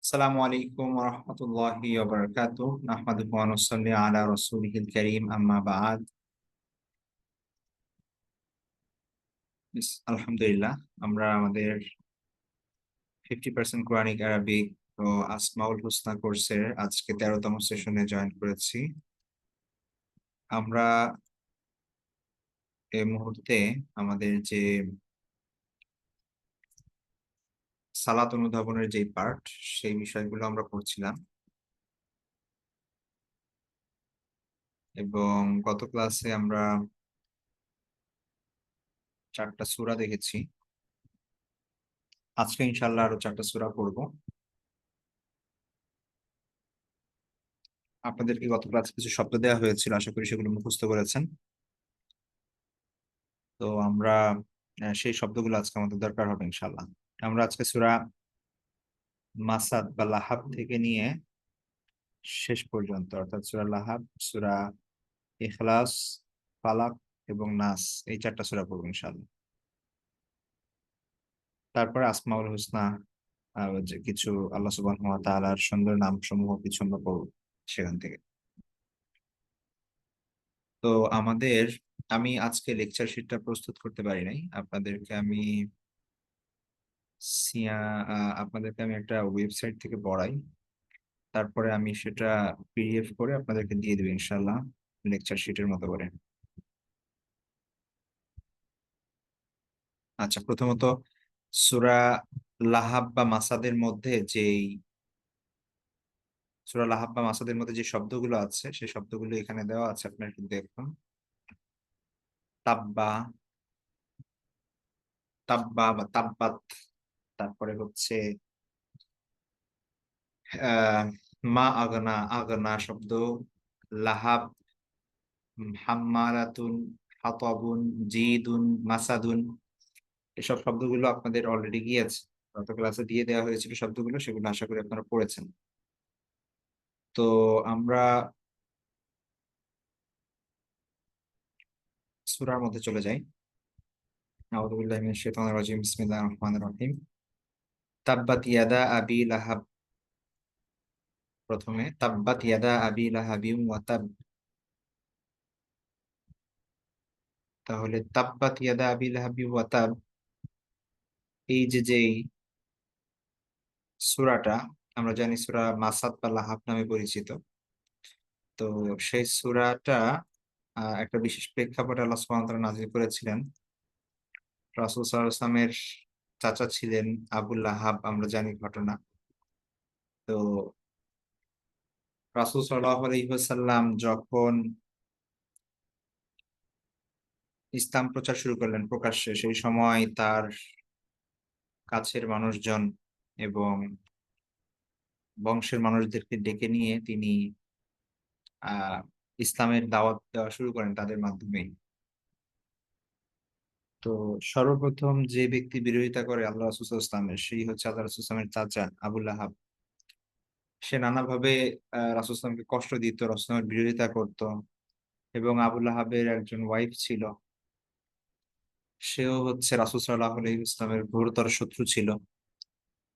আসসালামু আলাইকুম ওয়া রাহমাতুল্লাহি ওয়া বারাকাতুহু। নাহমাদুহু ওয়া নুসাল্লি আলা রাসূলিহিল কারীম, আম্মা বা'দ। আলহামদুলিল্লাহ, আমরা আমাদের 50% কোরআনিক আরবিক ও আসমাউল হুসনা কোর্সের আজকে 13তম সেশনে জয়েন করেছি। আমরা এই মুহূর্তে আমাদের যে সালাত অনুধাবনের যে পার্ট, সেই বিষয়গুলো আমরা পড়ছিলাম এবং গত ক্লাসে আমরা 4টা সূরা দেখেছি। আজকে ইনশাআল্লাহ আরো 4টা সূরা পড়ব। আপনাদেরকে গত ক্লাসে কিছু শব্দ দেওয়া হয়েছিল, আশা করি সেগুলো মুখস্থ করেছেন। তো আমরা সেই শব্দগুলো আজকে আমাদের দরকার হবে ইনশাল্লাহ। আমরা আজকে সূরা মাসাদ বা লাহাব থেকে নিয়ে শেষ পর্যন্ত, অর্থাৎ সূরা লাহাব, সূরা ইখলাস, ফালাক এবং নাস, এই 4টা সূরা পড়বো ইনশাল্লাহ। তারপরে আসমাউল হুসনা, যে কিছু আল্লাহ সুবহানাহু ওয়া তাআলার সুন্দর নাম সমূহ কিছু আমরা পড়বো সেখান থেকে। তো আমাদের, আমি আজকে লেকচার শিটটা প্রস্তুত করতে পারি নাই। সিয়া আপনাদেরকে আমি একটা ওয়েবসাইট থেকে পড়াই, তারপরে আমি সেটা পিডিএফ করে আপনাদেরকে দিয়ে দেবো ইনশাল্লাহ, লেকচার শিটের মতো করে। আচ্ছা, প্রথমত সূরা লাহাব বা মাসাদের মধ্যে যে শব্দগুলো আছে সেই শব্দগুলো এখানে দেওয়া আছে, আপনারা একটু দেখুন। তাব্বা, তাব্বা বা তাব্বাত, তারপরে হচ্ছে আহ মা আগনা, আগনা শব্দ, লাহাব, হাম্মালাতুন, হাতাবুন, জিদুন, মাসাদুন। এসব শব্দগুলো আপনাদের অলরেডি গিয়েছে, গত ক্লাসে দিয়ে দেওয়া হয়েছিল শব্দগুলো, সেগুলো আশা করি আপনারা পড়েছেন। তো আমরা সূরার মধ্যে চলে যাই। আউযু বিল্লাহি মিনাশ শাইতানির রাজিম, বিসমিল্লাহির রহমানির রহিম। তাব্বাত ইয়াদা আবি লাহাব, প্রথমে তাব্বাত ইয়াদা আবি লাহাবিম ওয়া তাব। তাহলে তাব্বাত ইয়াদা আবি লাহাবিম ওয়া তাব, এই যেই সূরাটা আমরা জানি সূরা মাসাদ বা লাহাব নামে পরিচিত। তো সেই সূরাটা একটা বিশেষ প্রেক্ষাপটে আল্লাহ সুবহানাহু ওয়া তাআলা নাযিল করেছিলেন। রাসূল সাল্লাল্লাহু আলাইহি ওয়াসাল্লামের চাচা ছিলেন আবু লাহাব, আমরা জানি ঘটনা। তো রাসূল সাল্লাল্লাহু আলাইহি ওয়াসাল্লাম যখন ইসলাম প্রচার শুরু করলেন প্রকাশ্যে, সেই সময় তার কাছের মানুষজন এবং বংশের মানুষদেরকে ডেকে নিয়ে তিনি আহ ইসলামের দাওয়াত দেওয়া শুরু করেন তাদের মাধ্যমেই। তো সর্বপ্রথম যে ব্যক্তি বিরোধিতা করে আল্লাহ রাসূল সাল্লাল্লাহু আলাইহি ওয়াসাল্লামের, সেই হচ্ছে আল্লাহ রাসূল সাল্লাল্লাহু আলাইহি ওয়াসাল্লামের চাচা আবু লাহাব। সে নানাভাবে রাসূল সাল্লাল্লাহু আলাইহি ওয়াসাল্লামকে কষ্ট দিত, রাসূল সাল্লাল্লাহু আলাইহি ওয়াসাল্লামের বিরোধিতা করত। এবং আবু লাহাবের একজন ওয়াইফ ছিল, সেও হচ্ছে রাসূল সাল্লাল্লাহু আলাইহি ওয়াসাল্লামের ঘোরতর শত্রু ছিল।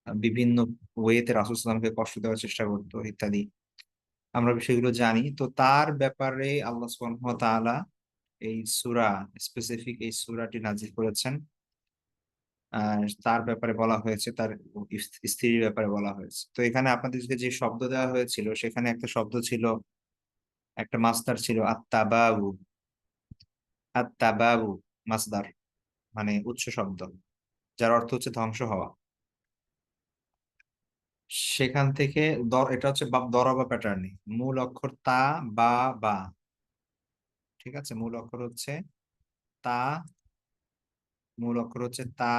বিভিন্ন ওয়েতে রাসূল সাল্লাল্লাহু আলাইহি ওয়াসাল্লামকে কষ্ট দেওয়ার চেষ্টা করতো ইত্যাদি, আমরা সেগুলো জানি। তো তার ব্যাপারে আল্লাহ সুবহানাহু ওয়া তাআলা এই সূরা, স্পেসিফিক এই সূরাটি নাযিল করেছেন। তার ব্যাপারে বলা হয়েছে, তার স্ত্রীর ব্যাপারে বলা হয়েছে। তো এখানে আপনাদেরকে যে শব্দ দেওয়া হয়েছিল, সেখানে একটা শব্দ ছিল, একটা মাসদার ছিল আত-তাবাউ। আত-তাবাউ মাসদার, মানে উৎস শব্দ, যার অর্থ হচ্ছে ধ্বংস হওয়া। সেখান থেকে এটা হচ্ছে দরবা প্যাটার্নে, মূল অক্ষর তা, বা, বা। ঠিক আছে, তা মূল অক্ষর হচ্ছে তা,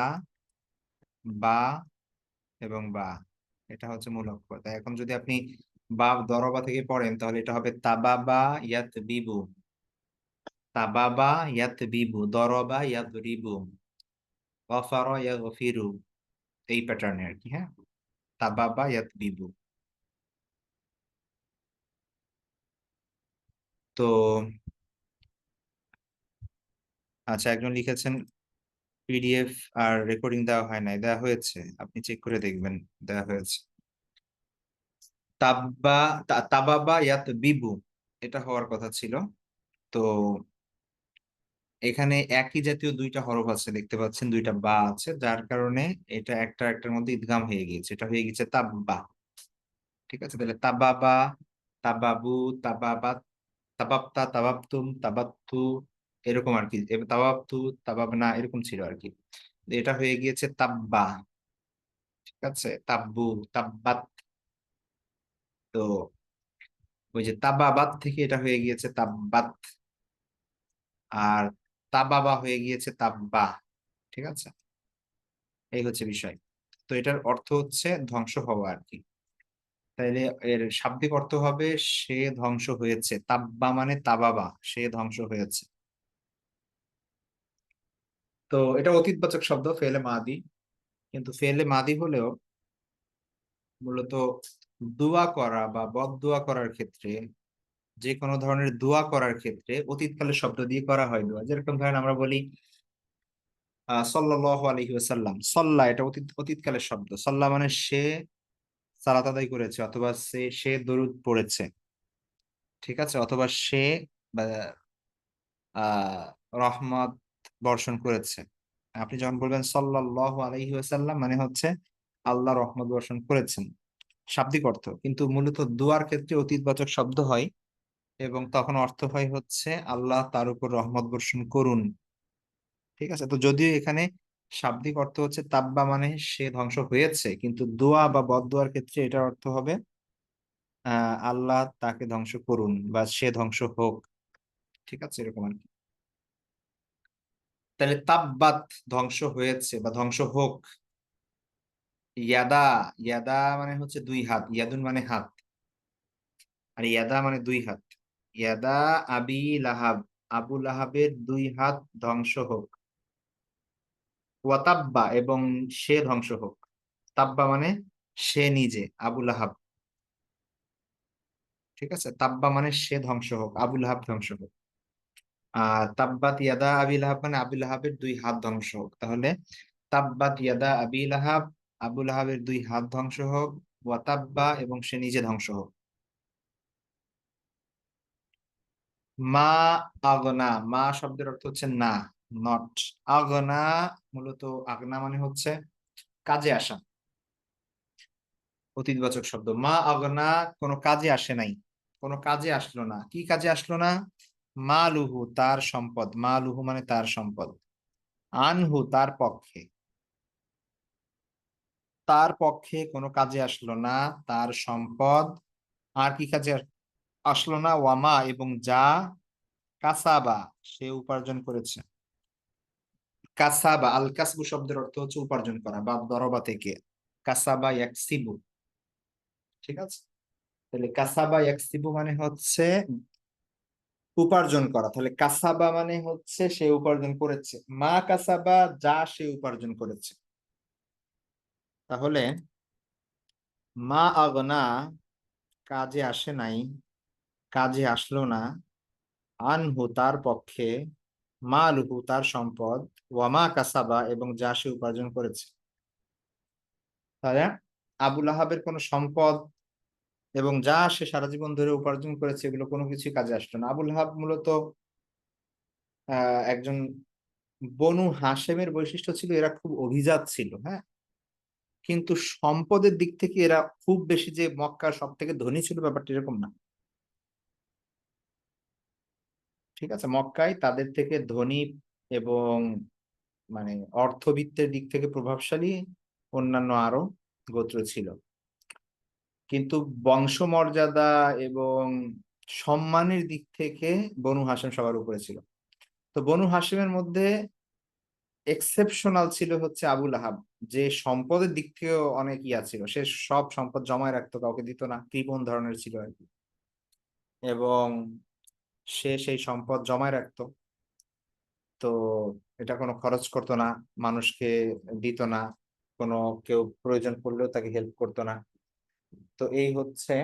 বা এবং বা, এটা হচ্ছে মূল অক্ষর। তাই এখন যদি আপনি বা দরবা থেকে পড়েন, তাহলে এটা হবে তাবাবা ইয়াত বিবু, তাবাবা ইয়াত বিবু, দরবা ইয়াত রিবু, গফারা ইয়াগফিরু, এই প্যাটার্নে আর কি। হ্যাঁ, তাবাবা ইয়াত বিবু। তো আচ্ছা, একজন লিখেছেন পিডিএফ আর রেকর্ডিং দেওয়া হয় নাই, দেওয়া হয়েছে, আপনি চেক করে দেখবেন, দেওয়া হয়েছে। তাব্বা তাবাবা ইয়াত বিবু, এটা হওয়ার কথা ছিল। তো এখানে একই জাতীয় দুইটা হরফ আছে, দেখতে পাচ্ছেন দুইটা বা আছে, যার কারণে এটা একটা একটার মধ্যে ইদগাম হয়ে গিয়েছে, এটা হয়ে গেছে তাব্বা। ঠিক আছে, তাহলে তাবাবা, তাবাবু, তাবাবাত, তাবাবতা, তাবাবতুম, তাবাবতু, এরকম আর কি। তাবাবতু, তাবাবনা, এরকম ছিল আর কি। এটা হয়ে গিয়েছে তাব্বা। ঠিক আছে, তাব্বু, তাব্বাত। তো ওই যে তাবাবাত থেকে এটা হয়ে গিয়েছে তাব্বাত, আর তাবাবা হয়ে গিয়েছে তাব্বা। ঠিক আছে, এই হচ্ছে বিষয়। তো এটার অর্থ হচ্ছে ধ্বংস হওয়া আর কি। তাইলে এর শাব্দিক অর্থ হবে সে ধ্বংস হয়েছে। তাব্বা মানে তাবাবা, সে ধ্বংস হয়েছে। তো এটা অতীতবাচক শব্দ, ফেলে মাদি। কিন্তু ফেলে মাদি হলেও মূলত দোয়া করা বা বদদোয়া করার ক্ষেত্রে, যে কোনো ধরনের দোয়া করার ক্ষেত্রে অতীতকালের শব্দ দিয়ে করা হয় দোয়া। যেরকম ধরেন আমরা বলি সাল্লাল্লাহু আলাইহি ওয়াসাল্লাম, সাল্লাহ, এটা অতীতকালের শব্দ। সাল্লাহ মানে সে সালাত আদায় করেছে, অথবা সে দরুদ পড়েছে। ঠিক আছে, অথবা সে বা, আহ রহমত বর্ষণ করেছে। আপনি যখন বলবেন সাল্লাল্লাহু আলাইহি ওয়াসাল্লাম, মানে হচ্ছে আল্লাহ রহমত বর্ষণ করেছেন, শাব্দিক অর্থ। কিন্তু মূলত দুয়ার ক্ষেত্রে অতীতবাচক শব্দ হয়, এবং তখন অর্থ হয় হচ্ছে আল্লাহ তার উপর রহমত বর্ষণ করুন। ঠিক আছে, তো যদিও এখানে শাব্দিক অর্থ হচ্ছে তাব্বা মানে সে ধ্বংস হয়েছে, কিন্তু দোয়া বা বদদোয়ার ক্ষেত্রে এটার অর্থ হবে আল্লাহ তাকে ধ্বংস করুন বা সে ধ্বংস হোক। ঠিক আছে, এরকম আর কি। তাহলে তাব্বাত, ধ্বংস হয়েছে বা ধ্বংস হোক। ইয়াদা, ইয়াদা মানে হচ্ছে দুই হাত, ইয়াদুন মানে হাত, আর ইয়াদা মানে দুই হাত। ইয়াদা আবি লাহাব, আবু লাহাবের দুই হাত ধ্বংস হোক। ওয়াতাব্বা, এবং সে ধ্বংস হোক। তাব্বা মানে সে নিজে, আবু লাহাব। ঠিক আছে, তাব্বা মানে সে ধ্বংস হোক, আবু লাহাব ধ্বংস হোক। আর তাব্বাত ইয়াদা আবি লাহাব মানে আবু লাহাবের দুই হাত ধ্বংস হোক। তাহলে তাব্বাত ইয়াদা আবি লাহাব, আবু লাহাবের দুই হাত ধ্বংস হোক। ওয়াতাব্বা, এবং সে নিজে ধ্বংস হোক। মা আগনা, মা শব্দের অর্থ হচ্ছে না, নট। আগনা, মূলত আগনা মানে হচ্ছে কাজে আসা, অতীতবাচক শব্দ। মা আগনা, কোনো কাজে আসে নাই, কোনো কাজে আসলো না। কি কাজে আসলো না? মা লুহু, তার সম্পদ। মা লুহু মানে তার সম্পদ। আনহু, তার পক্ষে। তার পক্ষে কোনো কাজে আসলো না তার সম্পদ। আর কি কাজে আসলো না? ওয়ামা, এবং যা কাসাবা, সে উপার্জন করেছে। কাসাবা, আল কাসবু শব্দের অর্থ হচ্ছে উপার্জন করা, বা দরবা থেকে কাসাবা ইয়াকসিবু। ঠিক আছে, তাহলে কাসাবা ইয়াকসিবু মানে হচ্ছে উপার্জন করা। তাহলে কাসাবা মানে হচ্ছে সে উপার্জন করেছে। মা কাসাবা, যা সে উপার্জন করেছে। তাহলে মা আগনা, কাজে আসে নাই, কাজে আসলো না। আনহু, তার পক্ষে। মালুহু, তার সম্পদ। ওয়ামা কাসাবা, এবং যা সে উপার্জন করেছে। তাহলে আবুল আহাবের কোনো সম্পদ এবং যা সে সারা জীবন ধরে উপার্জন করেছে, এগুলো কোনো কিছুই কাজে আসলো না। আবুল আহাব মূলত একজন, বনু হাশেমের বৈশিষ্ট্য ছিল এরা খুব অভিজাত ছিল, হ্যাঁ। কিন্তু সম্পদের দিক থেকে এরা খুব বেশি যে মক্কার সব থেকে ধনী ছিল, ব্যাপারটা এরকম না। ঠিক আছে, মক্কায় তাদের থেকে ধনী এবং মানে অর্থবিত্তের দিক থেকে প্রভাবশালী অন্যান্য আরো গোত্র ছিল। কিন্তু বংশমর্যাদা এবং সম্মানের দিক থেকে বনু হাসেম সবার উপরে ছিল। তো বনু হাসেমের মধ্যে এক্সেপশনাল ছিল হচ্ছে আবুল আহাব, যে সম্পদের দিক থেকেও অনেক ইয়া ছিল। সে সব সম্পদ জমায় রাখতো, কাউকে দিত না, কৃপণ ধরনের ছিল আর কি। এবং সে সেই সম্পদ জমায় রাখতো। তো এটা কোনো খরচ করতো না, মানুষকে দিত না, কোনো কেউ প্রয়োজন পড়লেও তাকে হেল্প করতো না। তো এই হচ্ছে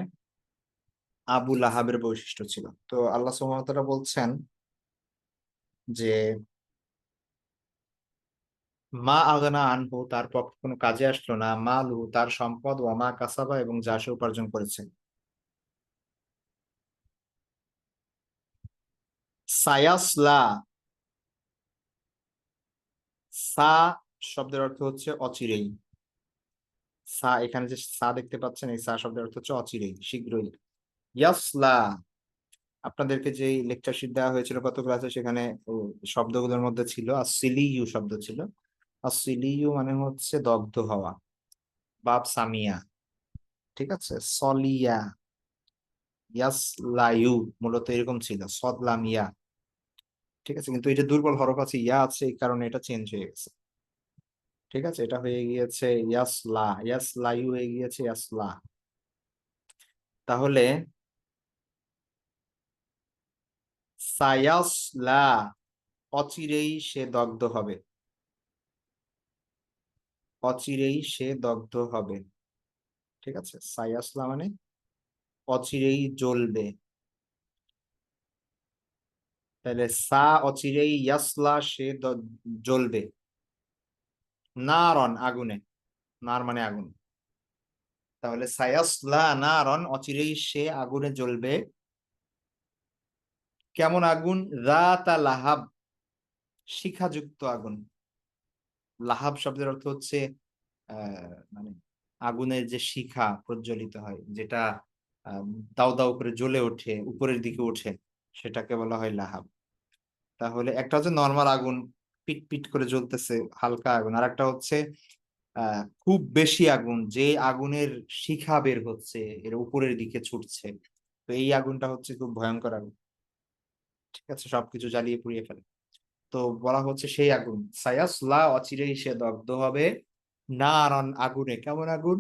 আবুল আহাবের বৈশিষ্ট্য ছিল। তো আল্লাহ সুবহানাহু ওয়া তাআলা বলছেন যে মা আগনা আনহু, তার পক্ষে কোনো কাজে আসলো না। মালু, তার সম্পদ। ওয়া মা কাসাবা, এবং যা সে উপার্জন করেছে। সায়াসলা, সা শব্দের অর্থ হচ্ছে অচিরেই। সা, এখানে যে সা দেখতে পাচ্ছেন, এই সা শব্দের অর্থ হচ্ছে অচিরেই, শীঘ্রই। ইয়াসলা, আপনাদেরকে যে লেকচার শিট দেওয়া হয়েছিল গত ক্লাসে, সেখানে শব্দগুলোর মধ্যে ছিল আসিলিউ শব্দ ছিল। আসিলিউ মানে হচ্ছে দগ্ধ হওয়া, বাপ সামিয়া, ঠিক আছে। সলিয়া, ইয়াসলায়ু মূলত এরকম ছিল, সদলামিয়া, ঠিক আছে। কিন্তু এই যে দুর্বল হরফ আছে, ইয়া আছে, এই কারণে এটা চেঞ্জ হয়ে গেছে, ঠিক আছে। এটা হয়ে গিয়েছে ইয়াসলা, ইয়াসলায়ু হয়ে গিয়েছে ইয়াসলা। তাহলে সায়াসলা, অচিরেই সে দগ্ধ হবে, অচিরেই সে দগ্ধ হবে, ঠিক আছে। সায়াসলা মানে অচিরেই জ্বলবে। তাহলে সা অচিরেই, ইয়াসলা সে জ্বলবে, নারন আগুনে, নার মানে আগুন। তাহলে সায়াসলা নারন, অচিরেই সে আগুনে জ্বলবে। কেমন আগুন? রাতা লাহাব, শিখাযুক্ত আগুন। লাহাব শব্দের অর্থ হচ্ছে মানে আগুনের যে শিখা প্রজ্বলিত হয়, যেটা আহ, দাউ দাউ করে জ্বলে ওঠে, উপরের দিকে ওঠে, সেটাকে বলা হয় লাহাব। তাহলে একটা হচ্ছে নর্মাল আগুন, পিট পিট করে জ্বলতেছে, হালকা আগুন। আর একটা হচ্ছে খুব বেশি আগুন, যে আগুনের শিখা বের হচ্ছে, এর উপরের দিকে ছুটছে। তো এই আগুনটা হচ্ছে খুব ভয়ঙ্কর আগুন, ঠিক আছে, সবকিছু জ্বালিয়ে পুড়িয়ে ফেলে। তো বলা হচ্ছে সেই আগুন, সায়াসলা অচিরেই সে দগ্ধ হবে, নারান আগুনে। কেমন আগুন?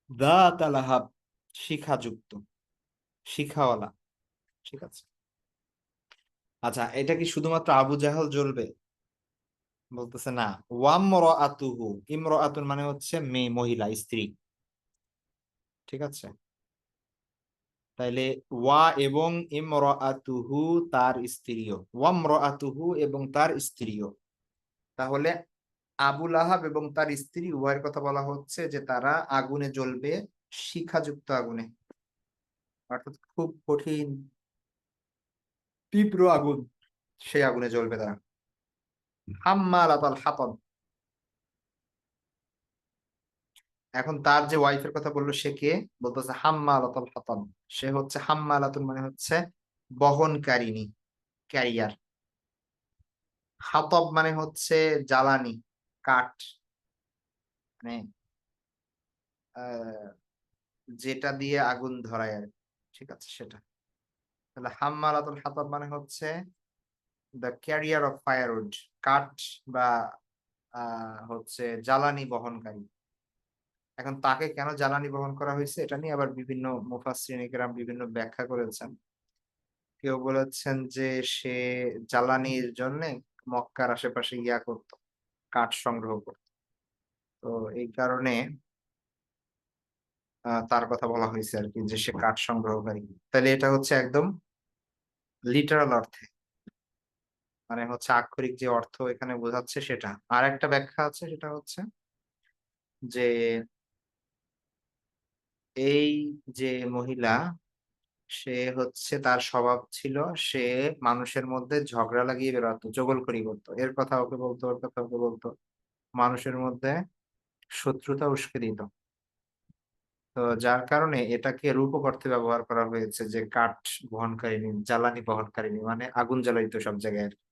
দাতা লাহাব, শিখাযুক্ত, শিখাওয়ালা, ঠিক আছে। আচ্ছা, এটা কি শুধুমাত্র আবু জাহাল জ্বলবে? বলতেছে না। ওয়ামরাআতুহু, ইমরাআতুন মানে হচ্ছে মেয়ে, মহিলা, স্ত্রী, ঠিক আছে। তাইলে ওয়া এবং ইমরাআতুহু, তার স্ত্রীও, ওয়ামরাআতুহু এবং তার স্ত্রীও। তাহলে আবু লাহাব এবং তার স্ত্রী উভয়ের কথা বলা হচ্ছে যে তারা আগুনে জ্বলবে, শিখাযুক্ত আগুনে, অর্থাৎ খুব কঠিন তীব্র আগুন, সেই আগুনে জ্বলবে তারা। হাম্মালাতাল হাতাব, এখন তার যে ওয়াইফের কথা বললো সে কে? বলতেছে হাম্মালাতুল হাতাব, সে হচ্ছে হাম্মালাতুন মানে হচ্ছে বহনকারিণী, ক্যারিয়ার। হাতব মানে হচ্ছে জ্বালানি, কাঠ, মানে আহ, যেটা দিয়ে আগুন ধরায় আর কি, ঠিক আছে, সেটা। তাহলে হাম্মালাতুল হাতাব মানে হচ্ছে দ্য ক্যারিয়ার অফ ফায়ারউড, কাঠ বা হচ্ছে জ্বালানি বহনকারী। এখন তাকে কেন জ্বালানি বহন করা হয়েছে, এটা নিয়ে আবার বিভিন্ন মুফাসসিরিন কেরাম বিভিন্ন ব্যাখ্যা করেছেন। কেউ বলেছেন যে সে জ্বালানির জন্য মক্কার আশেপাশে ইয়া করত, কাঠ সংগ্রহ করত। তো এই কারণে তার কথা বলা হয়েছে আর কি, যে সে কাঠ সংগ্রহকারী। তাহলে এটা হচ্ছে একদম লিটারাল অর্থে, মানে হচ্ছে আক্ষরিক যে অর্থ এখানে বোঝাচ্ছে সেটা। আর একটা ব্যাখ্যা আছে, সেটা হচ্ছে যে এই যে মহিলা, সে হচ্ছে তার স্বভাব ছিল, সে মানুষের মধ্যে ঝগড়া লাগিয়ে বেরোতো, জগলখড়ি করতো, এর কথা ওকে বলতো, ওর কথা ওকে বলতো, মানুষের মধ্যে শত্রুতা উস্কে দিত। তো যার কারণে এটাকে রূপক অর্থে ব্যবহার করা হয়েছে, যে কাঠ বহনকারিণী, জ্বালানি বহনকারিণী, মানে আগুন জ্বালাইতো সব জায়গায় আর কি,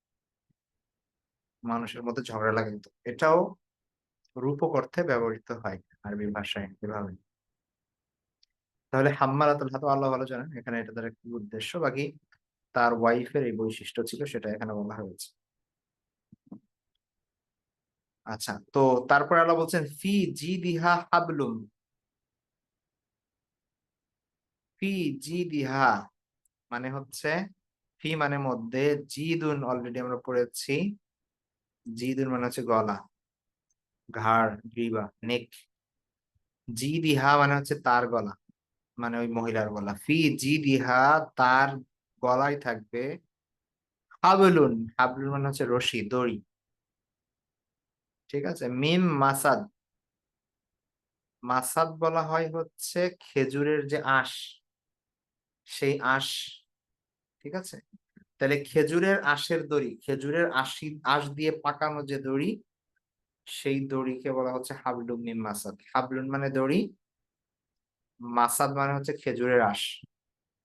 মানুষের মধ্যে ঝগড়া লাগাইতো। এটাও রূপক অর্থে ব্যবহৃত হয় আরবি ভাষায় এভাবে। তাহলে হাম্মালাতুল হাতাব, আল্লাহ ভালো জানেন এখানে এটা তার কি উদ্দেশ্য। বাকি তার ওয়াইফের এই বৈশিষ্ট্য ছিল, সেটা এখানে বলা হয়েছে। আচ্ছা, তো তারপরে আল্লাহ বলছেন ফি জিদিহা হাবলুম, ফি জিদিহা মানে হচ্ছে, ফি মানে মধ্যে, জিদুন অলরেডি আমরা পড়েছি, জিদুন মানে হচ্ছে গলা, ঘাড়, গ্রীবা, নেক। জিদিহা মানে হচ্ছে তার গলা, মানে ওই মহিলার গলা। ফি জিদিহা, তার গলায় থাকবে, হাবলুন, হাবলুন মানে হচ্ছে রশি, দড়ি, ঠিক আছে। মিম মাসাদ, মাসাদ বলা হয় হচ্ছে খেজুরের যে আঁশ, সেই আঁশ, ঠিক আছে। তাহলে খেজুরের আঁশের দড়ি, খেজুরের আঁশ দিয়ে পাকানো যে দড়ি, সেই দড়িকে বলা হচ্ছে হাবলুম মিন মাসাদ। হাবলুন মানে দড়ি, মাসাদ মানে হচ্ছে খেজুরের আঁশ।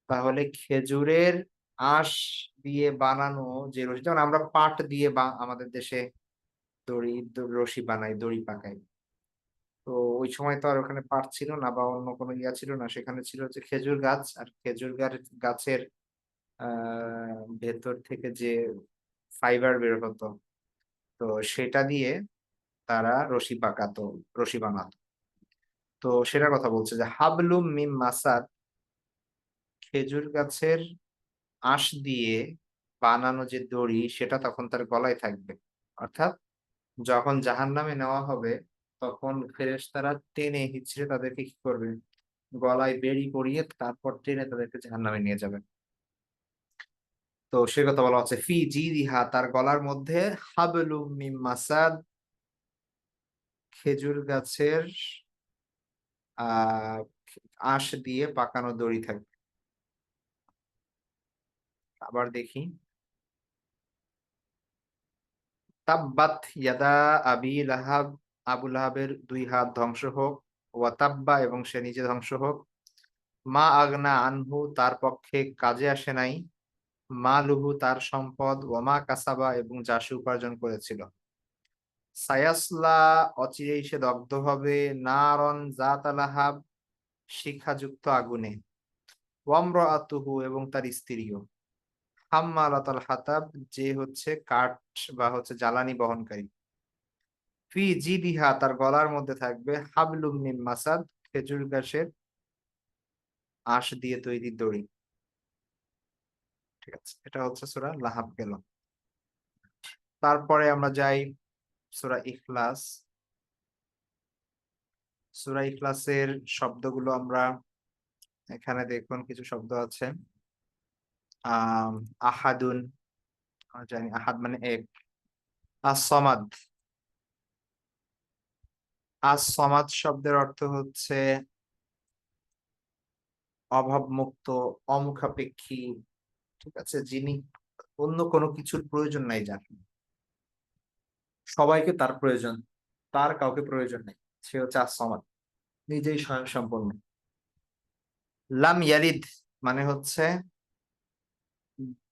তাহলে খেজুরের আঁশ দিয়ে বানানো যে রশি, যেমন আমরা পাট দিয়ে বা আমাদের দেশে রশি বানাই, দড়ি পাকাই। তো ওই সময় তো আর ওখানে পাট ছিল না বা অন্য কোনো ইয়া ছিল না, সেখানে ছিল হচ্ছে খেজুর গাছ। আর খেজুর গাছের ভেতর থেকে যে ফাইবার বের হতো, তো সেটা দিয়ে তারা রশি পাকাতো, রশি বানাতো। তো সেটার কথা বলছে যে হাবলুম মিম মাসাদ, খেজুর গাছের আঁশ দিয়ে বানানো যে দড়ি, সেটা তখন তার গলায় থাকবে। অর্থাৎ যখন জাহান্নামে নেওয়া হবে, তখন ফেরেশতারা টেনে হিচড়ে তাদেরকে কি করবে, গলায় বেড়ি পরিয়ে তারপর টেনে তাদেরকে জাহান্নামে নিয়ে যাবে। তো সে কথা বলা হচ্ছে ফি জিদিহা, তার গলার মধ্যে হাবলুম মিম মাসাদ, খেজুর গাছের আহ আঁশ দিয়ে পাকানো দড়ি থাকবে। আবার দেখি, তাব্বাত ইয়াদা আবি লাহাব, আবু লাহাবের দুই হাত ধ্বংস হোক, ওয়া তাব্বা, এবং সে নিজে ধ্বংস হোক, মা আগনা আনহু, তার পক্ষে কাজে আসে নাই, মা লুহু, তার সম্পদ, ওয়ামা কাসাবা, এবং যা সে উপার্জন করেছিল, সায়াসলা, অচিরেই সে দগ্ধ হবে, নারন জাত লাহাব, শিখাযুক্ত আগুনে, ওয়ামরাআতুহু, এবং তার স্ত্রীও, হাম্মালাতাল হাতাব, যে হচ্ছে কাঠ বা হচ্ছে জ্বালানি বহনকারী, ফি জিদিহা, তার গলার মধ্যে থাকবে হাবলুম মিন মাসাদ, খেজুর গাছের আঁশ দিয়ে তৈরি দড়ি। ঠিক আছে, এটা হচ্ছে সূরা লাহাব গেল। তারপরে আমরা যাই সূরা ইখলাস। সূরা ইখলাসের শব্দগুলো আমরা এখানে দেখুন, কিছু শব্দ আছে। আহ আহাদুন, আমরা জানি আহাদ মানে এক। as-সামাদ, as-সামাদ শব্দের অর্থ হচ্ছে অভাবমুক্ত, অমুখাপেক্ষী। ঠিক আছে, যিনি অন্য কোনো কিছুর প্রয়োজন নাই, যার সবাইকে তার প্রয়োজন, তার কাউকে প্রয়োজন নেই, সে হচ্ছে as-সামাদ, নিজেই স্বয়ংসম্পূর্ণ। লাম ইয়ালিদ মানে হচ্ছে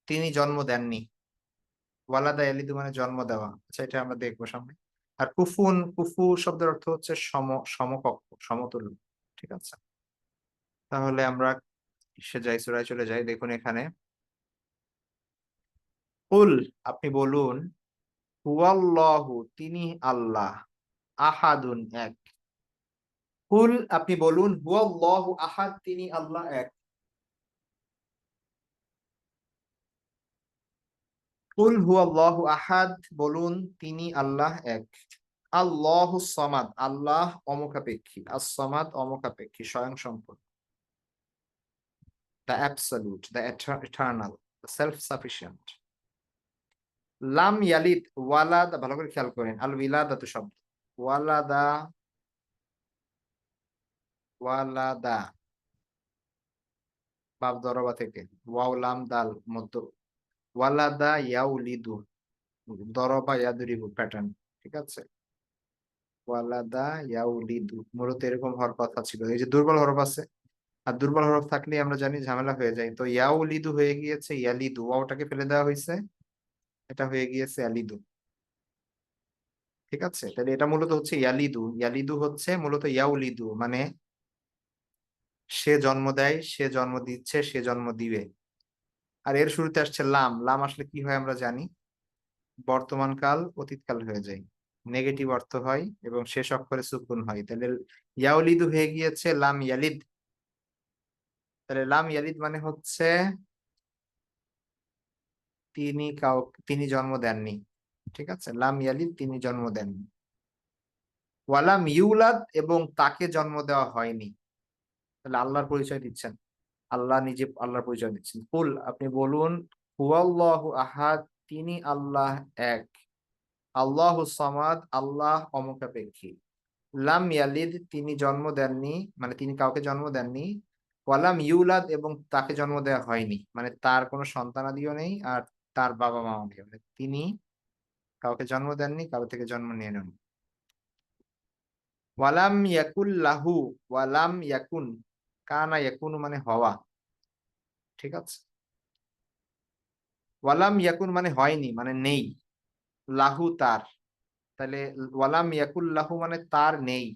তিনি জন্ম দেননি। ওয়ালাদা ইয়ালিদু মানে জন্ম দেওয়া। আচ্ছা, এটা আমরা দেখবো সামনে। আর কুফুন, কুফু শব্দের অর্থ হচ্ছে সমকক্ষ, সমতুল্য। ঠিক আছে, তাহলে আমরা সে যাই, সূরায় চলে যাই। দেখুন এখানে, কুল, আপনি বলুন, হুয়াল্লাহু, তিনি আল্লাহ, আহাদুন, এক। কুল, আপনি বলুন, হুয়াল্লাহু আহাদ, তিনি আল্লাহ এক। কুল হুয়াল্লাহু আহাদ, বলুন তিনি আল্লাহ এক। আল্লাহু সামাদ, আল্লাহ অমুখাপেক্ষী, as-সামাদ অমুখাপেক্ষী, স্বয়ংসম্পূর্ণ, the absolute, the eternal, the self-sufficient। লাম ইয়ালিদ, ওয়ালাদা, ভালো করে খেয়াল করেন, আল বিলাদাতু শব্দ, ওয়ালাদা, ওয়ালাদা, বাপ দরবা থেকে, ওয়াও লাম দাল মধ্য, ওয়ালাদা ইয়াউলিদু, দরবা ইয়াদরিবু প্যাটার্ন। ঠিক আছে, ওয়ালাদা ইয়াউলিদু মূলত এরকম হওয়ার কথা ছিল। এই যে দুর্বল হরফ আছে, আর দুর্বল হরফ থাকলে আমরা জানি ঝামেলা হয়ে যায়। তো ইয়াউলিদু হয়ে গিয়েছে ইয়ালিদু, ওয়াওটাকে ফেলে দেওয়া হয়েছে, এটা হয়ে গিয়েছে ইয়ালিদু। ঠিক আছে, তাহলে এটা মূলত হচ্ছে ইয়ালিদু, ইয়ালিদু হচ্ছে মূলত ইয়াউলিদু, মানে সে জন্ম দেয়, সে জন্ম দিচ্ছে, সে জন্ম দিবে। আর এর শুরুতে আসছে লাম, লাম আসলে কি হয় আমরা জানি, বর্তমান কাল অতীতকাল হয়ে যায়, নেগেটিভ অর্থ হয়, এবং শেষ অক্ষরে সুকুন হয়। তাহলে ইয়াউলিদু হয়ে গিয়েছে লাম ইয়ালিদ। তাহলে লাম ইয়ালিদ মানে হচ্ছে তিনি জন্ম দেননি। ঠিক আছে, লাম ইয়ালিদ, তিনি জন্ম দেননি। ওয়ালাম ইউলাদ, এবং তাকে জন্ম দেওয়া হয়নি। তাহলে আল্লাহর পরিচয় দিচ্ছেন, আল্লাহ নিজে আল্লাহর পরিচয় দিচ্ছেন। কুল, আপনি বলুন, হুয়াল্লাহু আহাদ, তিনি আল্লাহ এক। আল্লাহু সামাদ, আল্লাহ অমুখাপেক্ষী। লাম ইয়ালিদ, তিনি জন্ম দেননি, মানে তিনি কাউকে জন্ম দেননি। ওয়ালাম ইউলাদ, এবং তাকে জন্ম দেওয়া হয়নি, মানে তার কোনো সন্তানাদিও নেই আর তার বাবা মাও নেই, মানে তিনি কাউকে জন্ম দেননি, কারো থেকে জন্ম নিয়ে নেন। ওয়ালাম ইয়াকুল লাহু, ওয়ালাম ইয়াকুন, কানা ইয়াকুন মানে হওয়া, ঠিক আছে। ওয়ালাম ইয়াকুন মানে হয়নি, মানে নেই, লাহু তার, তাহলে ওয়ালাম ইয়াকুল লাহু মানে তার নেই,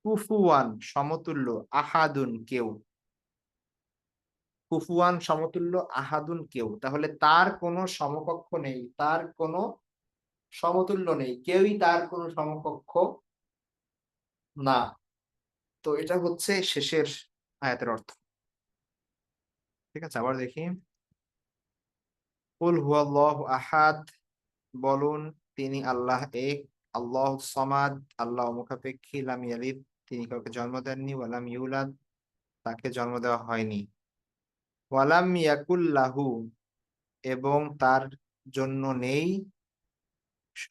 কুফুয়ান সমতুল্য, আহাদুন কেউ, কুফুয়ান সমতুল্য, আহাদুন কেউ, তাহলে তার কোনো সমকক্ষ নেই, তার কোনো সমতুল্য নেই, কেউই তার কোনো সমকক্ষ না। তো এটা হচ্ছে শেষের আয়াতের অর্থ। ঠিক আছে, আবার দেখি। কুল হুয়াল্লাহু আহাদ, বলুন তিনি আল্লাহ এক। আল্লাহ সমাদ, আল্লাহ মুখাপেক্ষী। লাম ইয়ালিদ, তিনি কাউকে জন্ম দেননি। ওয়ালাম ইউলাদ, তাকে জন্ম দেওয়া হয়নি। ওয়ালাম ইয়াকুল লাহু, এবং তার জন্য নেই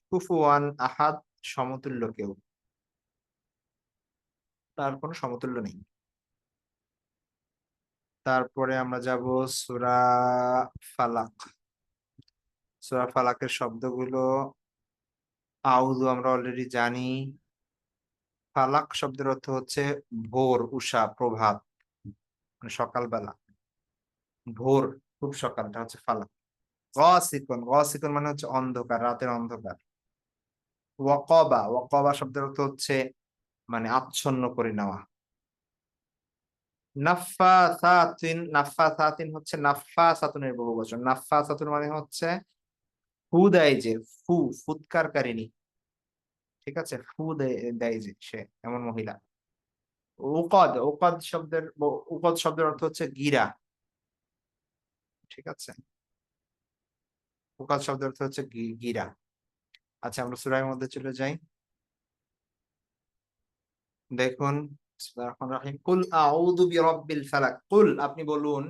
কুফুয়ান আহাদ, সমতুল্য কেউ, তার কোনো সমতুল্য নেই। তারপরে আমরা যাব সূরা ফালাক। সূরা ফালাকের শব্দগুলো, আউযু আমরা অলরেডি জানি। ফালাক শব্দের অর্থ হচ্ছে ভোর, উষা, প্রভাত, মানে সকালবেলা, ভোর, খুব সকালটা হচ্ছে ফালাক। গাসিকুন, গাসিকুন মানে হচ্ছে অন্ধকার, রাতের অন্ধকার। ওয়াকাবা, ওয়াকাবা শব্দের অর্থ হচ্ছে মানে আচ্ছন্ন করে নেওয়া। নাফফাসাতিন, নাফফাসাতিন হচ্ছে নাফফাসাতুনের বহুবচন। নাফফাসাতুন মানে হচ্ছে ফু দেয় যে, ফুৎকারকারিণী, ঠিক আছে, দেয় যে সে, এমন মহিলা। উকদ, উকদ শব্দের অর্থ হচ্ছে গিরা, ঠিক আছে, উকদ শব্দের অর্থ হচ্ছে গিরা। আচ্ছা, আমরা সূরার মধ্যে চলে যাই। দেখুন, বিসমিল্লাহির রহমানির রহিম। কুল আউযু বিরাব্বিল ফালাক, কুল আপনি বলুন,